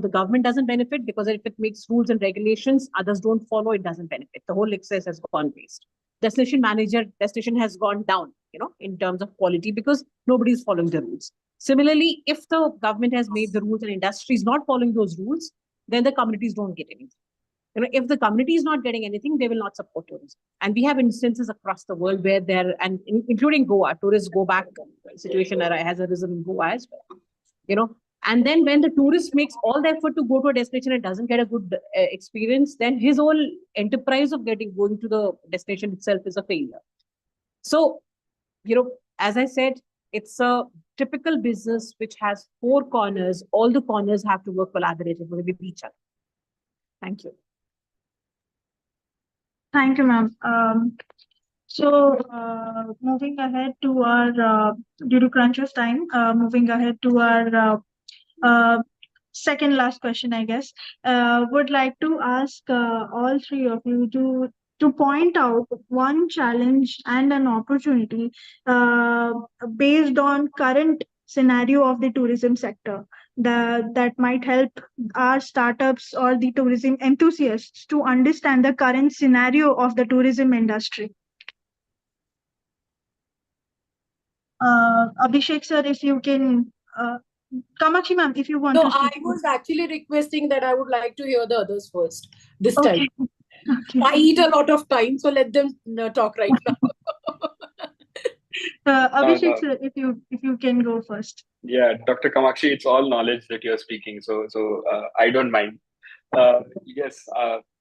[SPEAKER 3] The government doesn't benefit because if it makes rules and regulations, others don't follow, it doesn't benefit. The whole excess has gone waste. Destination has gone down, in terms of quality because nobody's following the rules. Similarly, if the government has made the rules and industry is not following those rules, then the communities don't get anything. If the community is not getting anything, they will not support tourism. And we have instances across the world where including Goa, tourists go back situation has arisen in Goa as well. And then when the tourist makes all the effort to go to a destination and doesn't get a good experience, then his whole enterprise of going to the destination itself is a failure. So, as I said, it's a typical business which has 4 corners. All the corners have to work collaboratively with each other. Thank you.
[SPEAKER 1] Thank you, ma'am. So, moving ahead to our, due to cruncher's time, moving ahead to our second last question, I guess. Would like to ask all 3 of you to point out one challenge and an opportunity based on current scenario of the tourism sector that might help our startups or the tourism enthusiasts to understand the current scenario of the tourism industry. Abhishek sir, if you can, Kamakshi ma'am, if you want
[SPEAKER 7] No,
[SPEAKER 1] to speak.
[SPEAKER 7] I was actually requesting that I would like to hear the others first this
[SPEAKER 1] Okay.
[SPEAKER 7] time.
[SPEAKER 1] Okay.
[SPEAKER 7] I eat a lot of time, so let them talk right now.
[SPEAKER 1] Abhishek sir, if you can go first.
[SPEAKER 5] Yeah, Dr. Kamakshi, it's all knowledge that you're speaking, so I don't mind. Yes,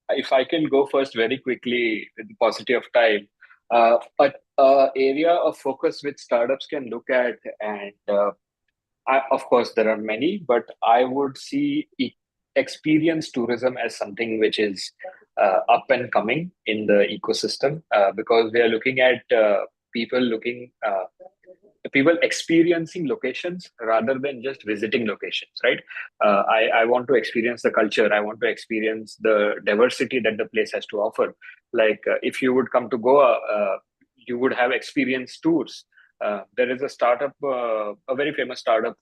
[SPEAKER 5] if I can go first very quickly with the paucity of time, but area of focus which startups can look at, and of course there are many, but I would see experience tourism as something which is up and coming in the ecosystem, because we are looking at people experiencing locations rather than just visiting locations, right? I want to experience the culture. I want to experience the diversity that the place has to offer. Like if you would come to Goa, you would have experience tours. There is a startup, a very famous startup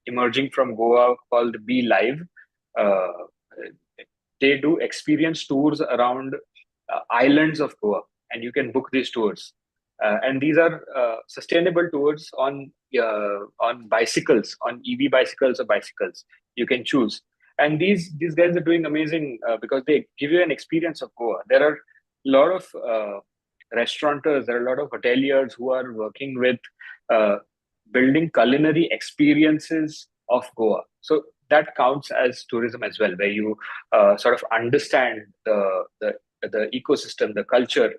[SPEAKER 5] emerging from Goa called Be Live. They do experience tours around islands of Goa, and you can book these tours. And these are sustainable tours on bicycles, on EV bicycles or bicycles. You can choose. And these guys are doing amazing because they give you an experience of Goa. There are a lot of restaurateurs, there are a lot of hoteliers who are working with building culinary experiences of Goa. So that counts as tourism as well, where you sort of understand the ecosystem, the culture,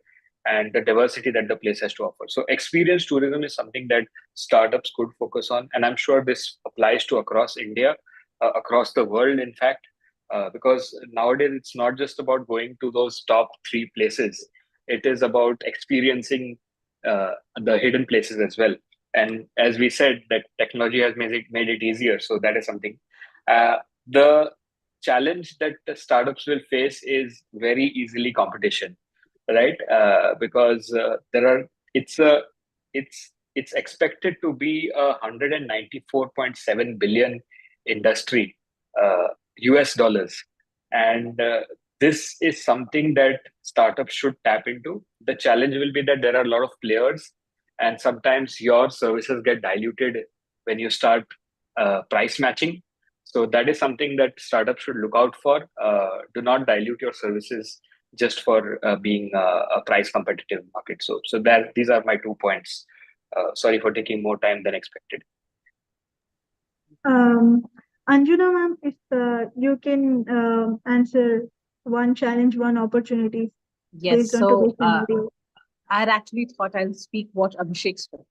[SPEAKER 5] and the diversity that the place has to offer. So experience tourism is something that startups could focus on. And I'm sure this applies to across India, across the world, in fact, because nowadays it's not just about going to those top 3 places. It is about experiencing the hidden places as well. And as we said, that technology has made it easier. So that is something. The challenge that the startups will face is very easily competition, right? Because it's expected to be a $194.7 billion industry, US dollars, and this is something that startups should tap into. The challenge will be that there are a lot of players, and sometimes your services get diluted when you start price matching. So that is something that startups should look out for. Do not dilute your services just for being a price competitive market. So these are my 2 points. Sorry for taking more time than expected.
[SPEAKER 1] Anjuna ma'am, if you can answer one challenge, one opportunity.
[SPEAKER 3] Yes,
[SPEAKER 1] based on today's scenario.
[SPEAKER 3] I had actually thought I'll speak what Abhishek spoke.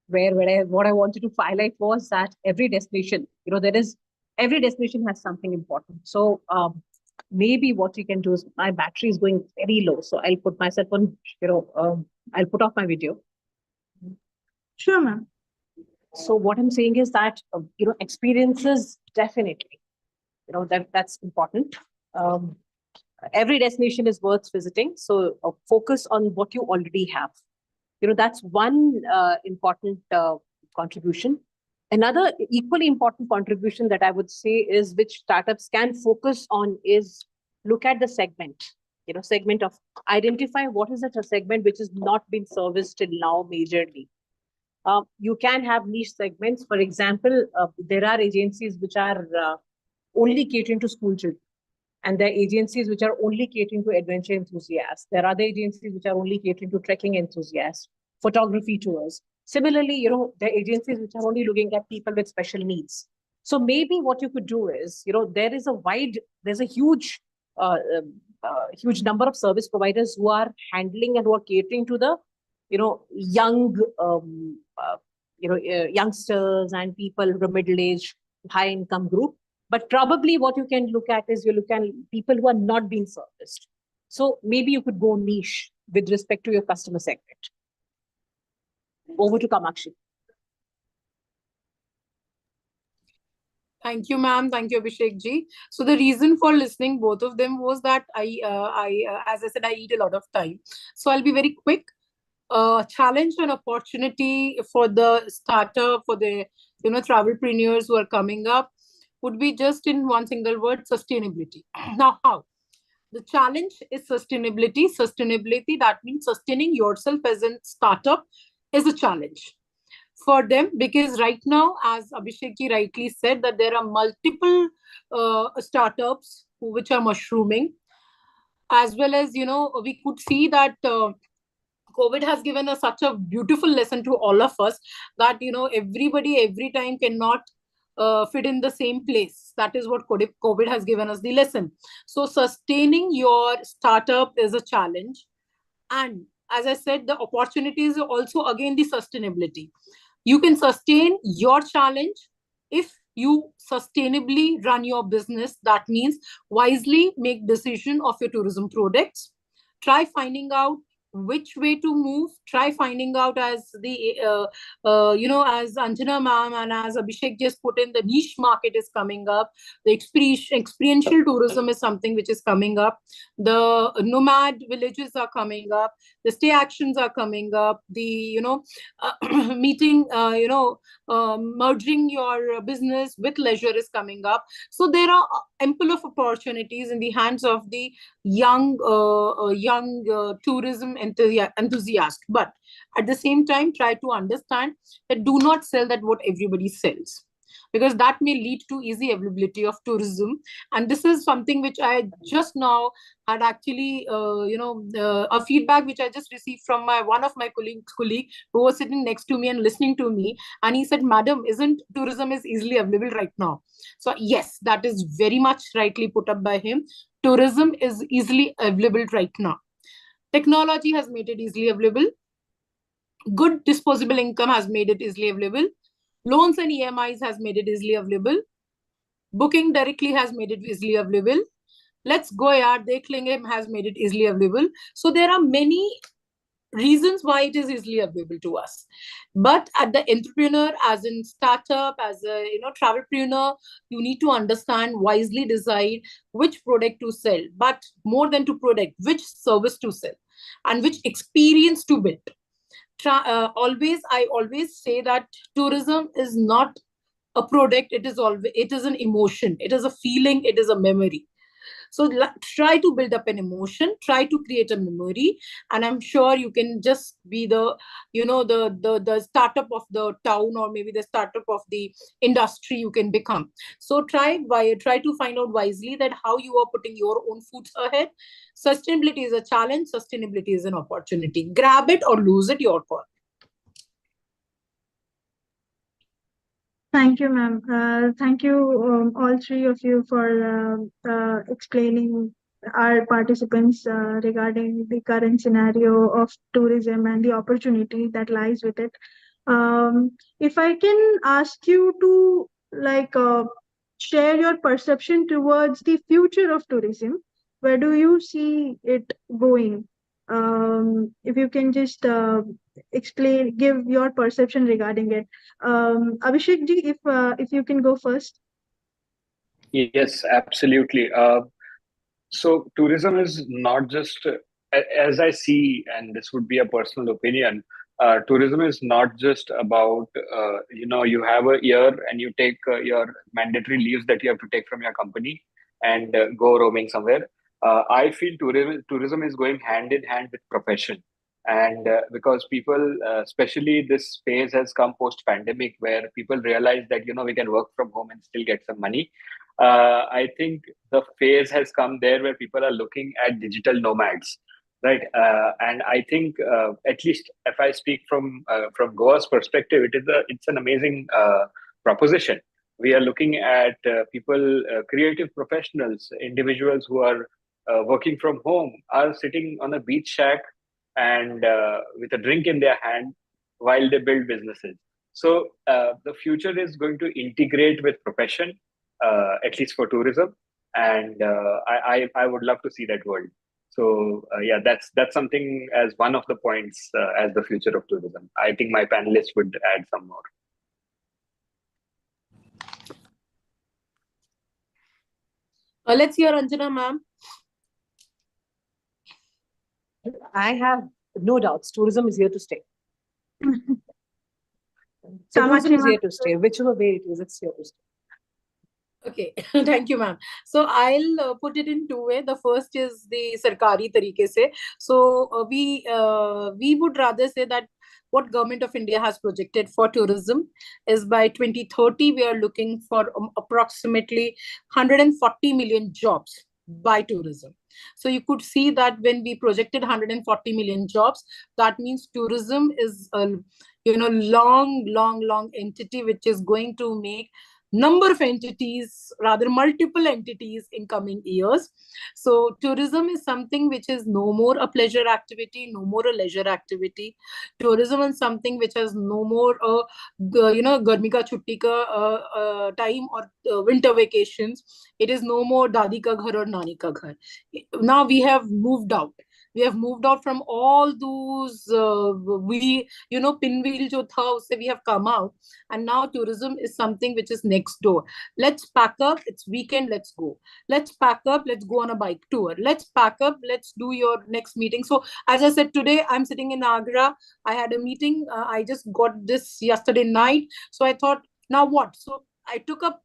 [SPEAKER 3] What I wanted to highlight was that every destination, every destination has something important. So maybe what you can do is, my battery is going very low, so I'll put myself on, I'll put off my video.
[SPEAKER 1] Sure, ma'am.
[SPEAKER 3] So what I'm saying is that, experiences, definitely, that's important. Every destination is worth visiting. So focus on what you already have. That's one important contribution. Another equally important contribution that I would say is, which startups can focus on, is look at the segment. Segment of, identify what is it, a segment which has not been serviced till now majorly. You can have niche segments. For example, there are agencies which are only catering to school children. And there are agencies which are only catering to adventure enthusiasts. There are other agencies which are only catering to trekking enthusiasts, photography tours. Similarly, there are agencies which are only looking at people with special needs. So maybe what you could do is, there's a huge number of service providers who are handling and who are catering to the, young, youngsters and people who are middle-aged, high-income group. But probably what you can look at is you look at people who are not being serviced. So maybe you could go niche with respect to your customer segment. Over to Kamakshi.
[SPEAKER 7] Thank you, ma'am. Thank you, Abhishek ji. So the reason for listening both of them was that as I said, I eat a lot of time. So I'll be very quick. Challenge and opportunity for the startup, for the travelpreneurs who are coming up would be just in one single word: sustainability. Now, how? The challenge is sustainability. Sustainability, that means sustaining yourself as a startup is a challenge for them, because right now, as Abhishek ji rightly said, that there are multiple startups which are mushrooming, as well as, we could see that COVID has given us such a beautiful lesson to all of us that, everybody every time cannot fit in the same place. That is what COVID has given us the lesson. So sustaining your startup is a challenge. And as I said, the opportunities are also again the sustainability. You can sustain your challenge if you sustainably run your business. That means wisely make decision of your tourism products. Try finding out which way to move. Try finding out, as the as Anjana ma'am and as Abhishek just put in, the niche market is coming up. The experiential tourism is something which is coming up. The nomad villages are coming up. The stay actions are coming up. The meeting merging your business with leisure is coming up. So there are ample of opportunities in the hands of the young tourism enthusiast. But at the same time, try to understand that do not sell that what everybody sells, because that may lead to easy availability of tourism. And this is something which I just now had actually a feedback which I just received from one of my colleague who was sitting next to me and listening to me, and he said, madam, isn't tourism is easily available right now? So yes, that is very much rightly put up by him. Tourism is easily available right now. Technology has made it easily available. Good disposable income has made it easily available. Loans and EMIs has made it easily available. Booking directly has made it easily available. Let's go yaar, dekh lenge has made it easily available. So there are many reasons why it is easily available to us. But at the entrepreneur, as in startup, as a travelpreneur, you need to understand, wisely decide which product to sell, but more than to product, which service to sell and which experience to build. I always say that tourism is not a product. It is an emotion. It is a feeling. It is a memory. So try to build up an emotion, try to create a memory, and I'm sure you can just be the startup of the town, or maybe the startup of the industry you can become. So try to find out wisely that how you are putting your own foods ahead. Sustainability is a challenge, sustainability is an opportunity. Grab it or lose it, your call.
[SPEAKER 1] Thank you, ma'am. Thank you, all three of you, for explaining our participants regarding the current scenario of tourism and the opportunity that lies with it. If I can ask you to share your perception towards the future of tourism, where do you see it going? If you can just give your perception regarding it. Abhishek ji, if you can go first.
[SPEAKER 5] Yes, absolutely. So tourism is not just, as I see, and this would be a personal opinion, tourism is not just about, you have a year and you take your mandatory leaves that you have to take from your company and go roaming somewhere. I feel tourism is going hand in hand with profession. And because people, especially this phase has come post pandemic, where people realize that, we can work from home and still get some money. I think the phase has come there where people are looking at digital nomads, right? And I think, at least if I speak from Goa's perspective, it's an amazing proposition. We are looking at people, creative professionals, individuals who are working from home, are sitting on a beach shack and with a drink in their hand while they build businesses. So the future is going to integrate with profession, at least for tourism, and I would love to see that world. So yeah, that's something as one of the points as the future of tourism. I think my panelists would add some more.
[SPEAKER 7] Let's hear Anjana, ma'am.
[SPEAKER 3] I have no doubts. Tourism is here to stay. So
[SPEAKER 1] Kamakshi
[SPEAKER 3] tourism is
[SPEAKER 1] ma'am.
[SPEAKER 3] here to stay. Whichever way it is, it's here to stay.
[SPEAKER 7] Okay, thank you, ma'am. So I'll put it in two ways. The first is the sarkari tarike se. So we would rather say that what Government of India has projected for tourism is by 2030 we are looking for approximately 140 million jobs by tourism. So you could see that when we projected 140 million jobs, that means tourism is a long entity which is going to make number of entities, rather multiple entities in coming years. So tourism is something which is no more a pleasure activity, no more a leisure activity. Tourism is something which has no more garmi ka chutti ka time or winter vacations. It is no more dadi ka ghar or nani ka ghar. Now we have moved out. We have moved out from all those pinwheel jo tha, usse we have come out, and now tourism is something which is next door. Let's pack up, it's weekend, let's go. Let's pack up, let's go on a bike tour. Let's pack up, let's do your next meeting. So as I said, today I'm sitting in Agra. I had a meeting. I just got this yesterday night. So I thought, now what? So I took up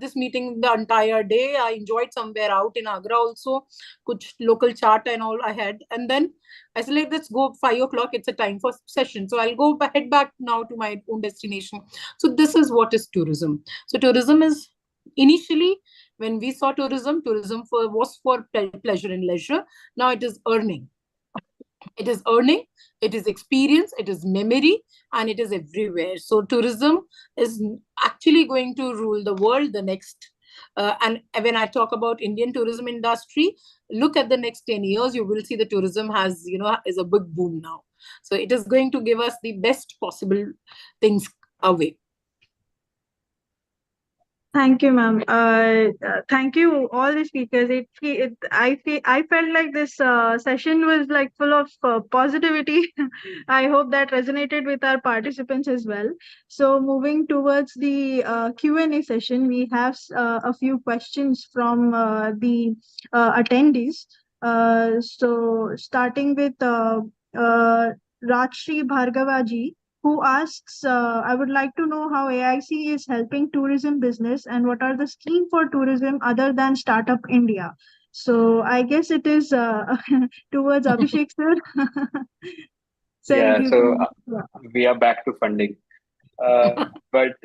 [SPEAKER 7] this meeting the entire day. I enjoyed somewhere out in Agra also. Kuch local chaat and all I had. And then I said, like, let's go 5 o'clock. It's a time for session. So I'll go head back now to my own destination. So this is what is tourism. So tourism is initially, when we saw tourism was for pleasure and leisure. Now it is earning. It is earning, it is experience, it is memory, and it is everywhere. So tourism is actually going to rule the world the next. And when I talk about Indian tourism industry, look at the next 10 years, you will see the tourism is a big boom now. So it is going to give us the best possible things away.
[SPEAKER 1] Thank you, ma'am. Thank you, all the speakers. I felt like this session was like full of positivity. I hope that resonated with our participants as well. So moving towards the Q&A session, we have a few questions from the attendees. So starting with Rajshri Bhargavaji, who asks, I would like to know how AIC is helping tourism business and what are the schemes for tourism other than Startup India. So I guess it is towards Abhishek sir. Sir,
[SPEAKER 5] Yeah,
[SPEAKER 1] if you
[SPEAKER 5] so
[SPEAKER 1] can,
[SPEAKER 5] we are back to funding. But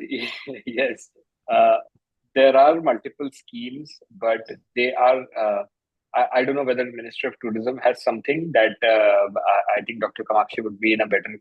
[SPEAKER 5] yes, there are multiple schemes, but they are, I don't know whether the Ministry of Tourism has something that I think Dr. Kamakshi would be in a better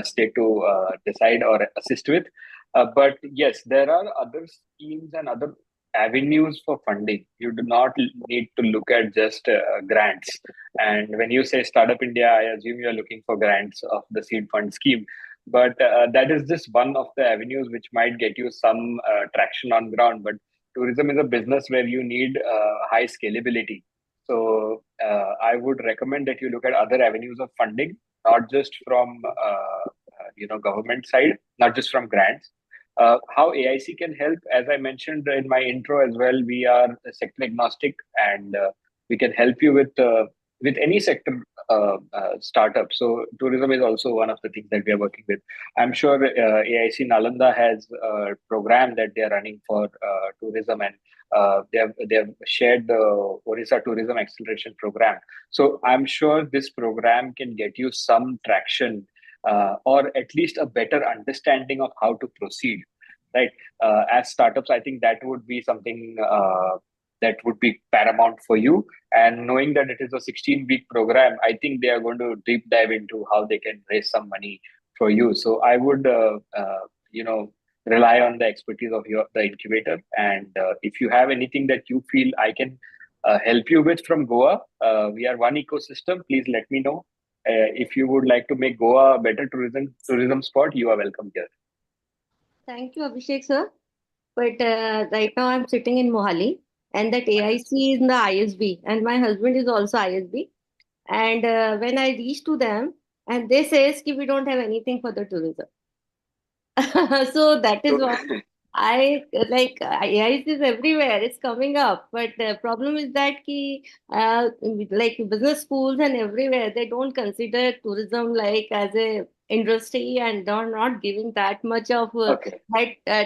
[SPEAKER 5] state to decide or assist with. But yes, there are other schemes and other avenues for funding. You do not need to look at just grants. And when you say Startup India, I assume you're looking for grants of the seed fund scheme. But that is just one of the avenues which might get you some traction on ground. But tourism is a business where you need high scalability. So I would recommend that you look at other avenues of funding, not just from government side, not just from grants. How AIC can help, as I mentioned in my intro as well, we are sector agnostic, and we can help you with any sector startup. So tourism is also one of the things that we are working with. I'm sure AIC Nalanda has a program that they are running for tourism, and they have shared the Orissa Tourism Acceleration Program. So I'm sure this program can get you some traction or at least a better understanding of how to proceed. right? As startups, I think that would be something that would be paramount for you. And knowing that it is a 16-week program, I think they are going to deep dive into how they can raise some money for you. So I would, rely on the expertise of the incubator. And if you have anything that you feel I can help you with from Goa, we are one ecosystem. Please let me know. If you would like to make Goa a better tourism spot, you are welcome here.
[SPEAKER 8] Thank you, Abhishek sir. But right now I'm sitting in Mohali, and that AIC is in the ISB, and my husband is also ISB. And when I reach to them, and they says ki we don't have anything for the tourism. So that is why I like AI is everywhere. It's coming up, but the problem is that like business schools and everywhere they don't consider tourism like as a industry, and they're not giving that much of
[SPEAKER 5] Okay.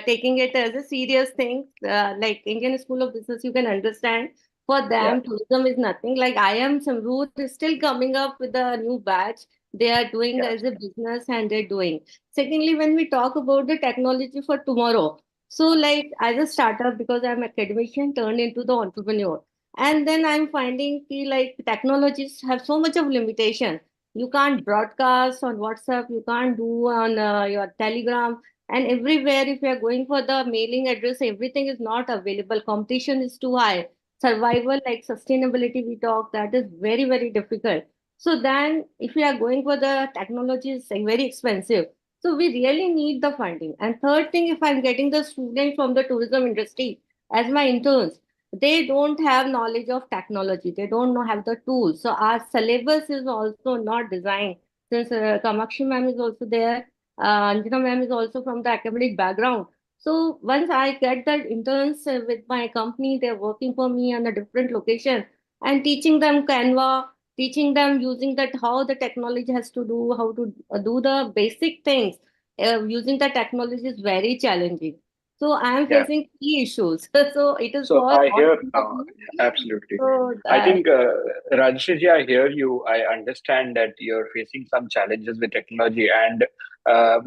[SPEAKER 8] taking it as a serious thing. Like Indian School of Business, you can understand. For them, tourism is nothing. Like IIM Samrood is still coming up with a new batch. They are doing
[SPEAKER 5] Yeah.
[SPEAKER 8] as a business, and they're doing. Secondly, when we talk about the technology for tomorrow, so like as a startup, because I'm academician turned into the entrepreneur, and then I'm finding like technologies have so much of limitation. You can't broadcast on WhatsApp, you can't do on your Telegram, and everywhere if you're going for the mailing address, everything is not available. Competition is too high. Survival, like sustainability, we talk, that is very, very difficult. So then if we are going for the technology, it's like very expensive. So we really need the funding. And third thing, if I'm getting the students from the tourism industry as my interns, they don't have knowledge of technology. They don't know have the tools. So our syllabus is also not designed. Since Kamakshi ma'am is also there, Anjana ma'am is also from the academic background. So once I get that interns with my company, they're working for me on a different location and teaching them Canva, teaching them using that how the technology has to do, how to do the basic things using the technology is very challenging. So I am
[SPEAKER 5] Yeah.
[SPEAKER 8] facing key issues. So it is
[SPEAKER 5] So
[SPEAKER 8] for
[SPEAKER 5] I
[SPEAKER 8] all
[SPEAKER 5] hear
[SPEAKER 8] of you.
[SPEAKER 5] absolutely.
[SPEAKER 8] So
[SPEAKER 5] I think Rajeshji, I hear you. I understand that you're facing some challenges with technology, and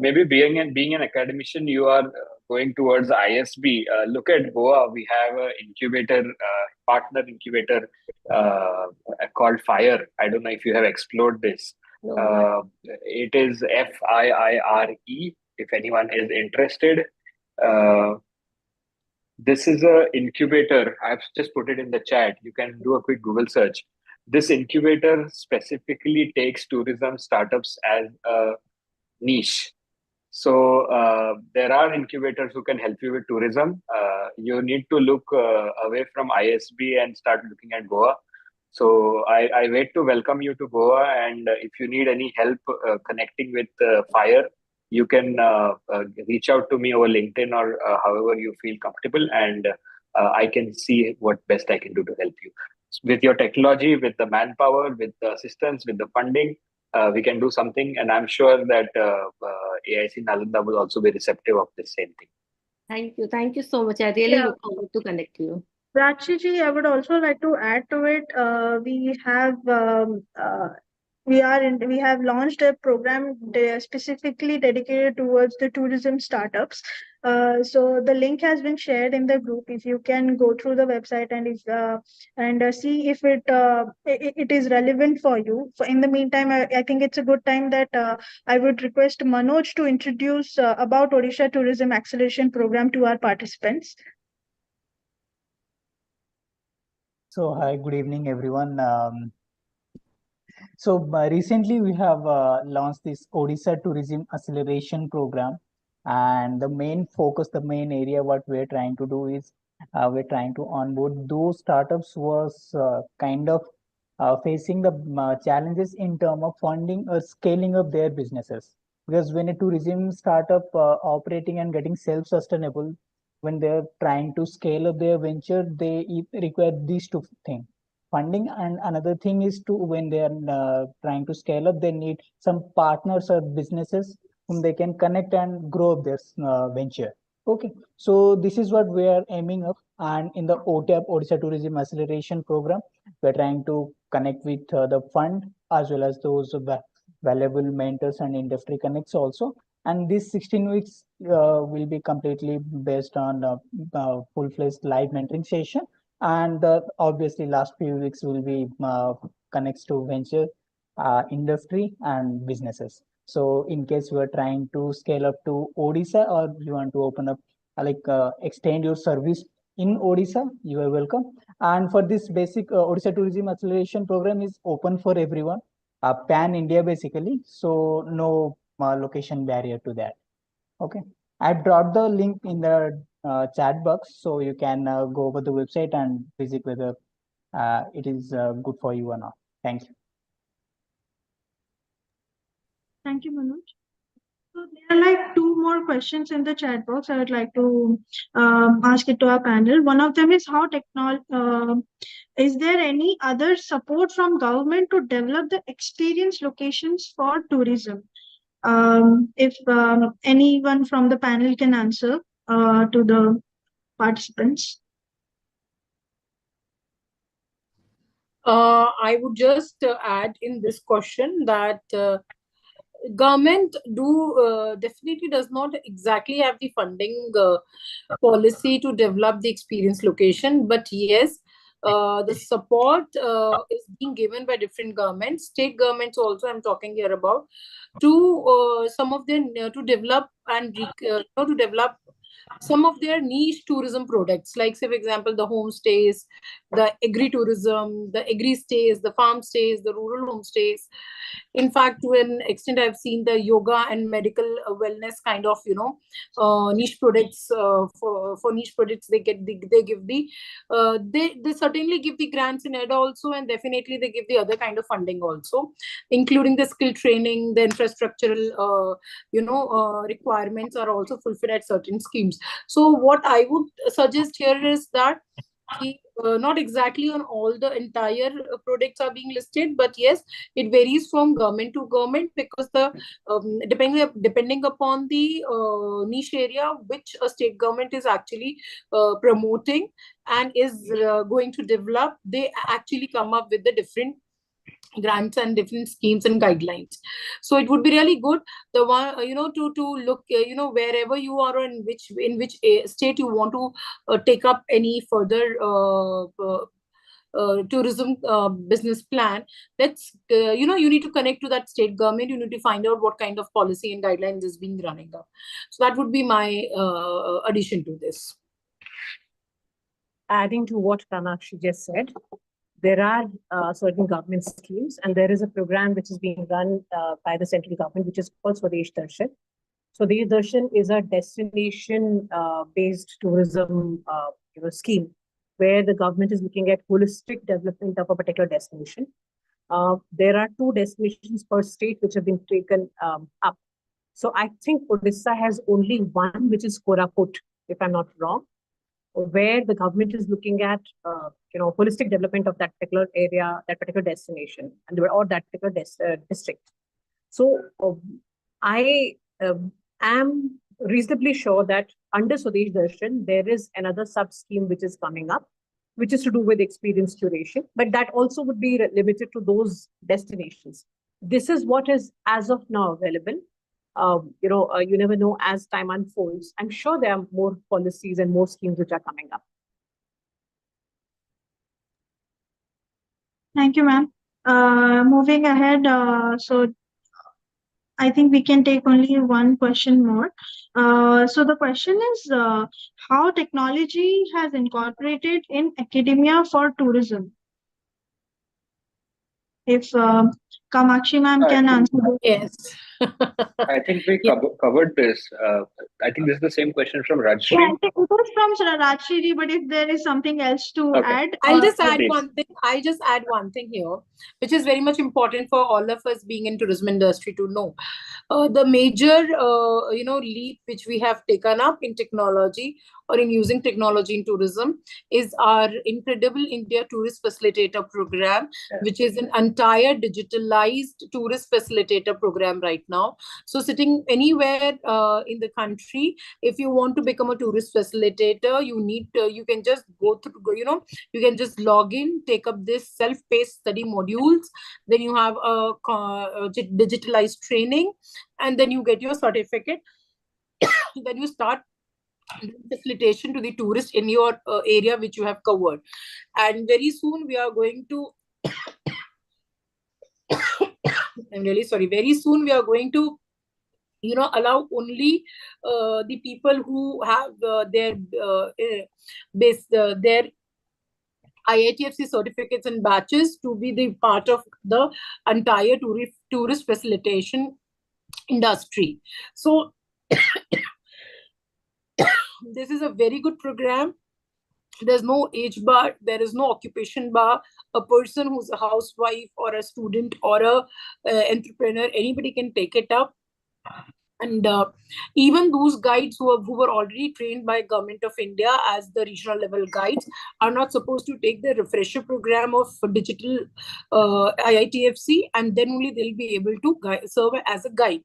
[SPEAKER 5] maybe being an academician, you are going towards ISB. Look at Goa. We have an incubator, partner incubator called Fire. I don't know if you have explored this. It is FIIRE. If anyone is interested. This is a incubator. I've just put it in the chat. You can do a quick Google search. This incubator specifically takes tourism startups as a niche. So there are incubators who can help you with tourism. You need to look away from ISB and start looking at Goa. So I wait to welcome you to Goa, and if you need any help connecting with Fire, you can reach out to me over LinkedIn or however you feel comfortable, and I can see what best I can do to help you. With your technology, with the manpower, with the assistance, with the funding, we can do something, and I'm sure that AIC Nalanda will also be receptive of the same thing.
[SPEAKER 8] Thank you. Thank you so much. I really look forward to connect you.
[SPEAKER 1] Rakshiji, I would also like to add to it. We have launched a program specifically dedicated towards the tourism startups. So the link has been shared in the group. If you can go through the website and see if it is relevant for you. So in the meantime, I think it's a good time that I would request Manoj to introduce about Odisha Tourism Acceleration Program to our participants.
[SPEAKER 6] So hi, good evening, everyone. Recently we have launched this Odisha Tourism Acceleration Program, and the main focus, the main area, what we're trying to do is we're trying to onboard those startups who was kind of facing the challenges in terms of funding or scaling up their businesses. Because when a tourism startup operating and getting self-sustainable, when they're trying to scale up their venture, they require these two things: funding, and another thing is to when they are trying to scale up, they need some partners or businesses whom they can connect and grow up their venture. Okay, so this is what we are aiming up, and in the OTAP, Odisha Tourism Acceleration Program, we're trying to connect with the fund as well as those valuable mentors and industry connects also, And these 16 weeks will be completely based on full-fledged live mentoring session. And obviously last few weeks will be connects to venture industry and businesses. So in case you are trying to scale up to Odisha, or you want to open up extend your service in Odisha, you are welcome. And for this basic Odisha Tourism Acceleration Program is open for everyone, pan India basically. So no location barrier to that. Okay, I dropped the link in the chat box, so you can go over the website and visit whether it is good for you or not. Thank you.
[SPEAKER 1] Thank you, Manoj. So there are like two more questions in the chat box. I would like to ask it to our panel. One of them is is there any other support from government to develop the experience locations for tourism? If anyone from the panel can answer to the participants.
[SPEAKER 7] I would just add in this question that government definitely does not exactly have the funding policy to develop the experience location, but yes, the support is being given by different governments, state governments also I'm talking here about, to some of them to develop and to develop some of their niche tourism products, like say for example the homestays, the agri-tourism, the agri-stays, the farm stays, the rural homestays. In fact, to an extent, I've seen the yoga and medical wellness kind of niche products. For niche products, they give the they certainly give the grants in EDA also, and definitely they give the other kind of funding also, including the skill training, the infrastructural requirements are also fulfilled at certain schemes. So what I would suggest here is that not exactly on all the entire products are being listed, but yes, it varies from government to government, because the depending upon the niche area which a state government is actually promoting and is going to develop, they actually come up with the different grants and different schemes and guidelines. So it would be really good, the one to look wherever you are, or in which state you want to take up any further tourism business plan. That's you need to connect to that state government. You need to find out what kind of policy and guidelines is being running up. So that would be my addition to this.
[SPEAKER 3] Adding to what Kamakshi just said, there are certain government schemes, and there is a program which is being run by the central government, which is called Swadesh Darshan. Swadesh Darshan is a destination-based tourism scheme, where the government is looking at holistic development of a particular destination. There are 2 destinations per state which have been taken up. So I think Odisha has only one, which is Koraput, if I'm not wrong, where the government is looking at holistic development of that particular area, that particular destination, or that particular district. So I am reasonably sure that under Swadesh Darshan, there is another sub-scheme which is coming up, which is to do with experience curation, but that also would be limited to those destinations. This is what is as of now available. You never know as time unfolds. I'm sure there are more policies and more schemes which are coming up.
[SPEAKER 1] Thank you, ma'am. Moving ahead, so I think we can take only one question more. So the question is how technology has incorporated in academia for tourism. If Kamakshi ma'am can answer this.
[SPEAKER 7] Yes.
[SPEAKER 5] I think we covered this. I think this is the same question from Rajshri.
[SPEAKER 1] Yeah, it was from Rajshri, but if there is something else to add.
[SPEAKER 7] I'll just add one thing. I just add one thing here, which is very much important for all of us being in tourism industry to know. The major, leap which we have taken up in technology or in using technology in tourism is our Incredible India Tourist Facilitator Program, which is an entire digitalized tourist facilitator program right now. So sitting anywhere in the country, if you want to become a tourist facilitator, you can just go through, you can just log in, take up this self-paced study modules, then you have a digitalized training, and then you get your certificate. Then you start facilitation to the tourist in your area which you have covered. And very soon we are going to I'm really sorry, very soon we are going to allow only the people who have their IITFC certificates and batches to be the part of the entire tourist facilitation industry. So this is a very good program. There's no age bar, there is no occupation bar. A person who's a housewife or a student or a entrepreneur, anybody can take it up. And even those guides who were already trained by Government of India as the regional level guides are not supposed to take the refresher program of digital IITFC, and then only they'll be able to serve as a guide.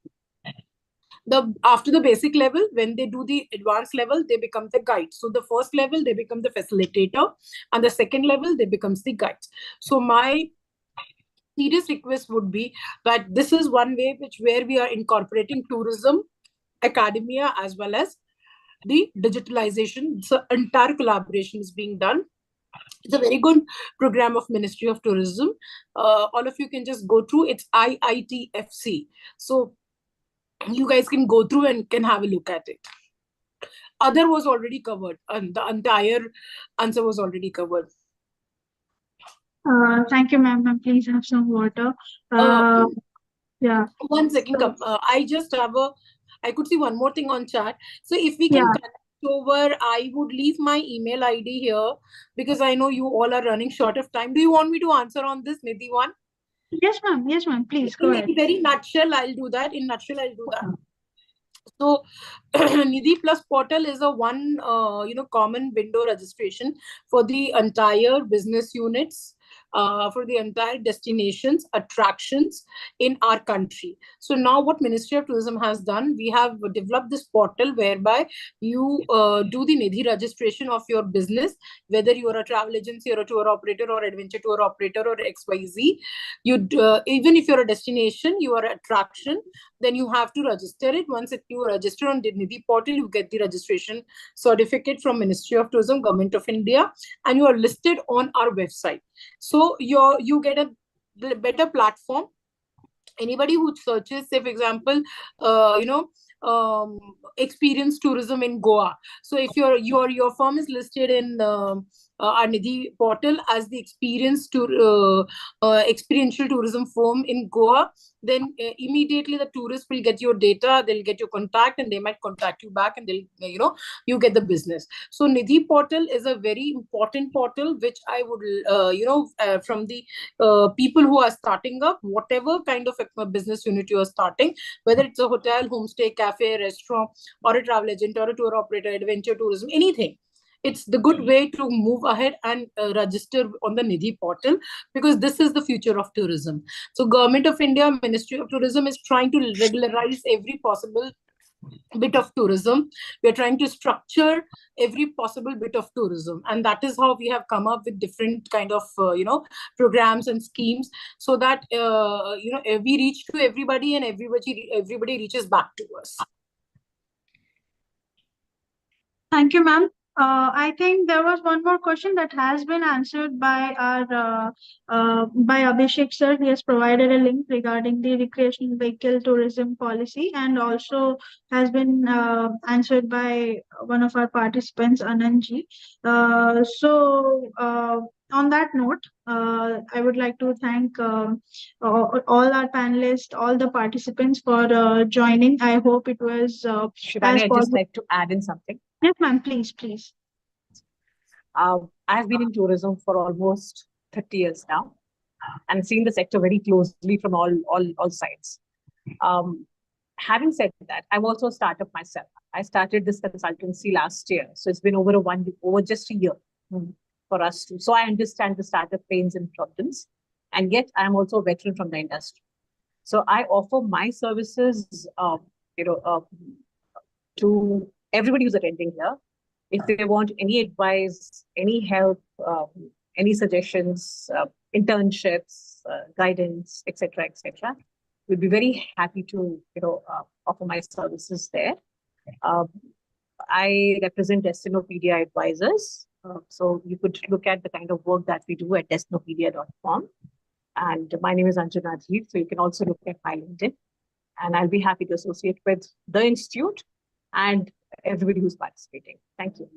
[SPEAKER 7] After the basic level, when they do the advanced level, they become the guide. So the first level, they become the facilitator, and the second level, they becomes the guides. So my serious request would be that this is one way where we are incorporating tourism, academia, as well as the digitalization. So entire collaboration is being done. It's a very good program of Ministry of Tourism. All of you can just go through. It's IITFC. So you guys can go through and can have a look at it. Other was already covered, and the entire answer was already covered.
[SPEAKER 1] Thank you, ma'am. Please have some water. Yeah.
[SPEAKER 7] 1 second. I could see one more thing on chat. So if we can connect over, I would leave my email ID here because I know you all are running short of time. Do you want me to answer on this, Nidhi one?
[SPEAKER 1] Yes, ma'am. Yes, ma'am. Please go ahead.
[SPEAKER 7] In very nutshell, I'll do that. In nutshell, I'll do that. So Nidhi Plus portal is a one common window registration for the entire business units, for the entire destinations, attractions in our country. So now what Ministry of Tourism has done, we have developed this portal whereby you do the Nidhi registration of your business, whether you are a travel agency or a tour operator or adventure tour operator or XYZ. Even if you're a destination, you are an attraction, then you have to register it. Once you register on the Nidhi portal, you get the registration certificate from Ministry of Tourism, Government of India, and you are listed on our website. So you get a better platform. Anybody who searches, say for example, experience tourism in Goa. So if your firm is listed in our Nidhi portal as the experiential tourism firm in Goa, then immediately the tourist will get your data, they'll get your contact, and they might contact you back, and they'll you get the business. So Nidhi portal is a very important portal which I would from the people who are starting up, whatever kind of a business unit you are starting, whether it's a hotel, homestay, cafe, restaurant, or a travel agent, or a tour operator, adventure tourism, anything. It's the good way to move ahead and register on the Nidhi portal, because this is the future of tourism. So Government of India, Ministry of Tourism is trying to regularize every possible bit of tourism. We are trying to structure every possible bit of tourism, and that is how we have come up with different kind of programs and schemes, so that we reach to everybody and everybody reaches back to us.
[SPEAKER 1] Thank you, ma'am. I think there was one more question that has been answered by our by Abhishek sir. He has provided a link regarding the recreational vehicle tourism policy, and also has been answered by one of our participants, Anandji. On that note, I would like to thank all our panelists, all the participants for joining. I hope it was
[SPEAKER 3] Shivani, I'd just like to add in something.
[SPEAKER 1] Yes, ma'am, please.
[SPEAKER 3] I've been in tourism for almost 30 years now, and seen the sector very closely from all sides. Having said that, I'm also a startup myself. I started this consultancy last year, so it's been over just a year for us to. So I understand the startup pains and problems, and yet I'm also a veteran from the industry. So I offer my services, to everybody who's attending here. If they want any advice, any help, any suggestions, internships, guidance, etc., we'd be very happy to, offer my services there. I represent Destinopedia Advisors. So you could look at the kind of work that we do at destinopedia.com. And my name is Anjana Jeet, so you can also look at my LinkedIn. And I'll be happy to associate with the Institute and everybody who's participating. Thank you.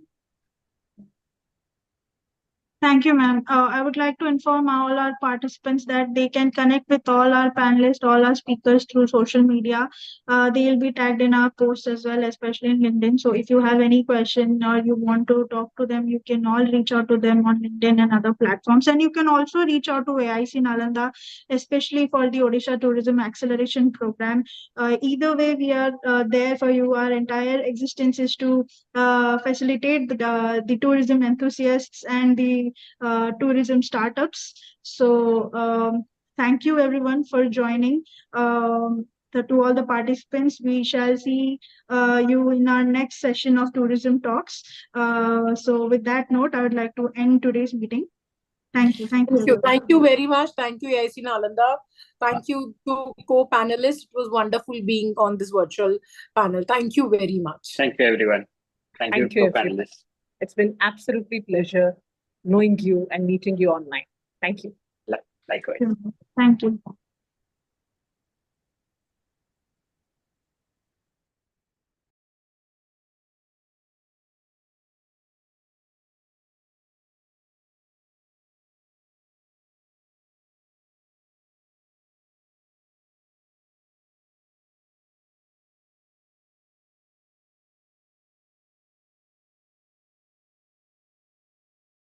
[SPEAKER 1] Thank you, ma'am. I would like to inform all our participants that they can connect with all our panelists, all our speakers through social media. They will be tagged in our posts as well, especially in LinkedIn. So if you have any question or you want to talk to them, you can all reach out to them on LinkedIn and other platforms. And you can also reach out to AIC Nalanda, especially for the Odisha Tourism Acceleration Program. Either way, we are there for you. Our entire existence is to facilitate the tourism enthusiasts and the tourism startups. So thank you everyone for joining. To all the participants, we shall see you in our next session of Tourism Talks. So with that note, I would like to end today's meeting. Thank you.
[SPEAKER 7] Thank you very much. Thank you, AIC Nalanda. Thank you to co-panelists. It was wonderful being on this virtual panel. Thank you very much.
[SPEAKER 5] Thank you, everyone. Thank you, co-panelists.
[SPEAKER 3] It's been absolutely pleasure knowing you and meeting you online. Thank you.
[SPEAKER 5] Likewise.
[SPEAKER 1] Thank you.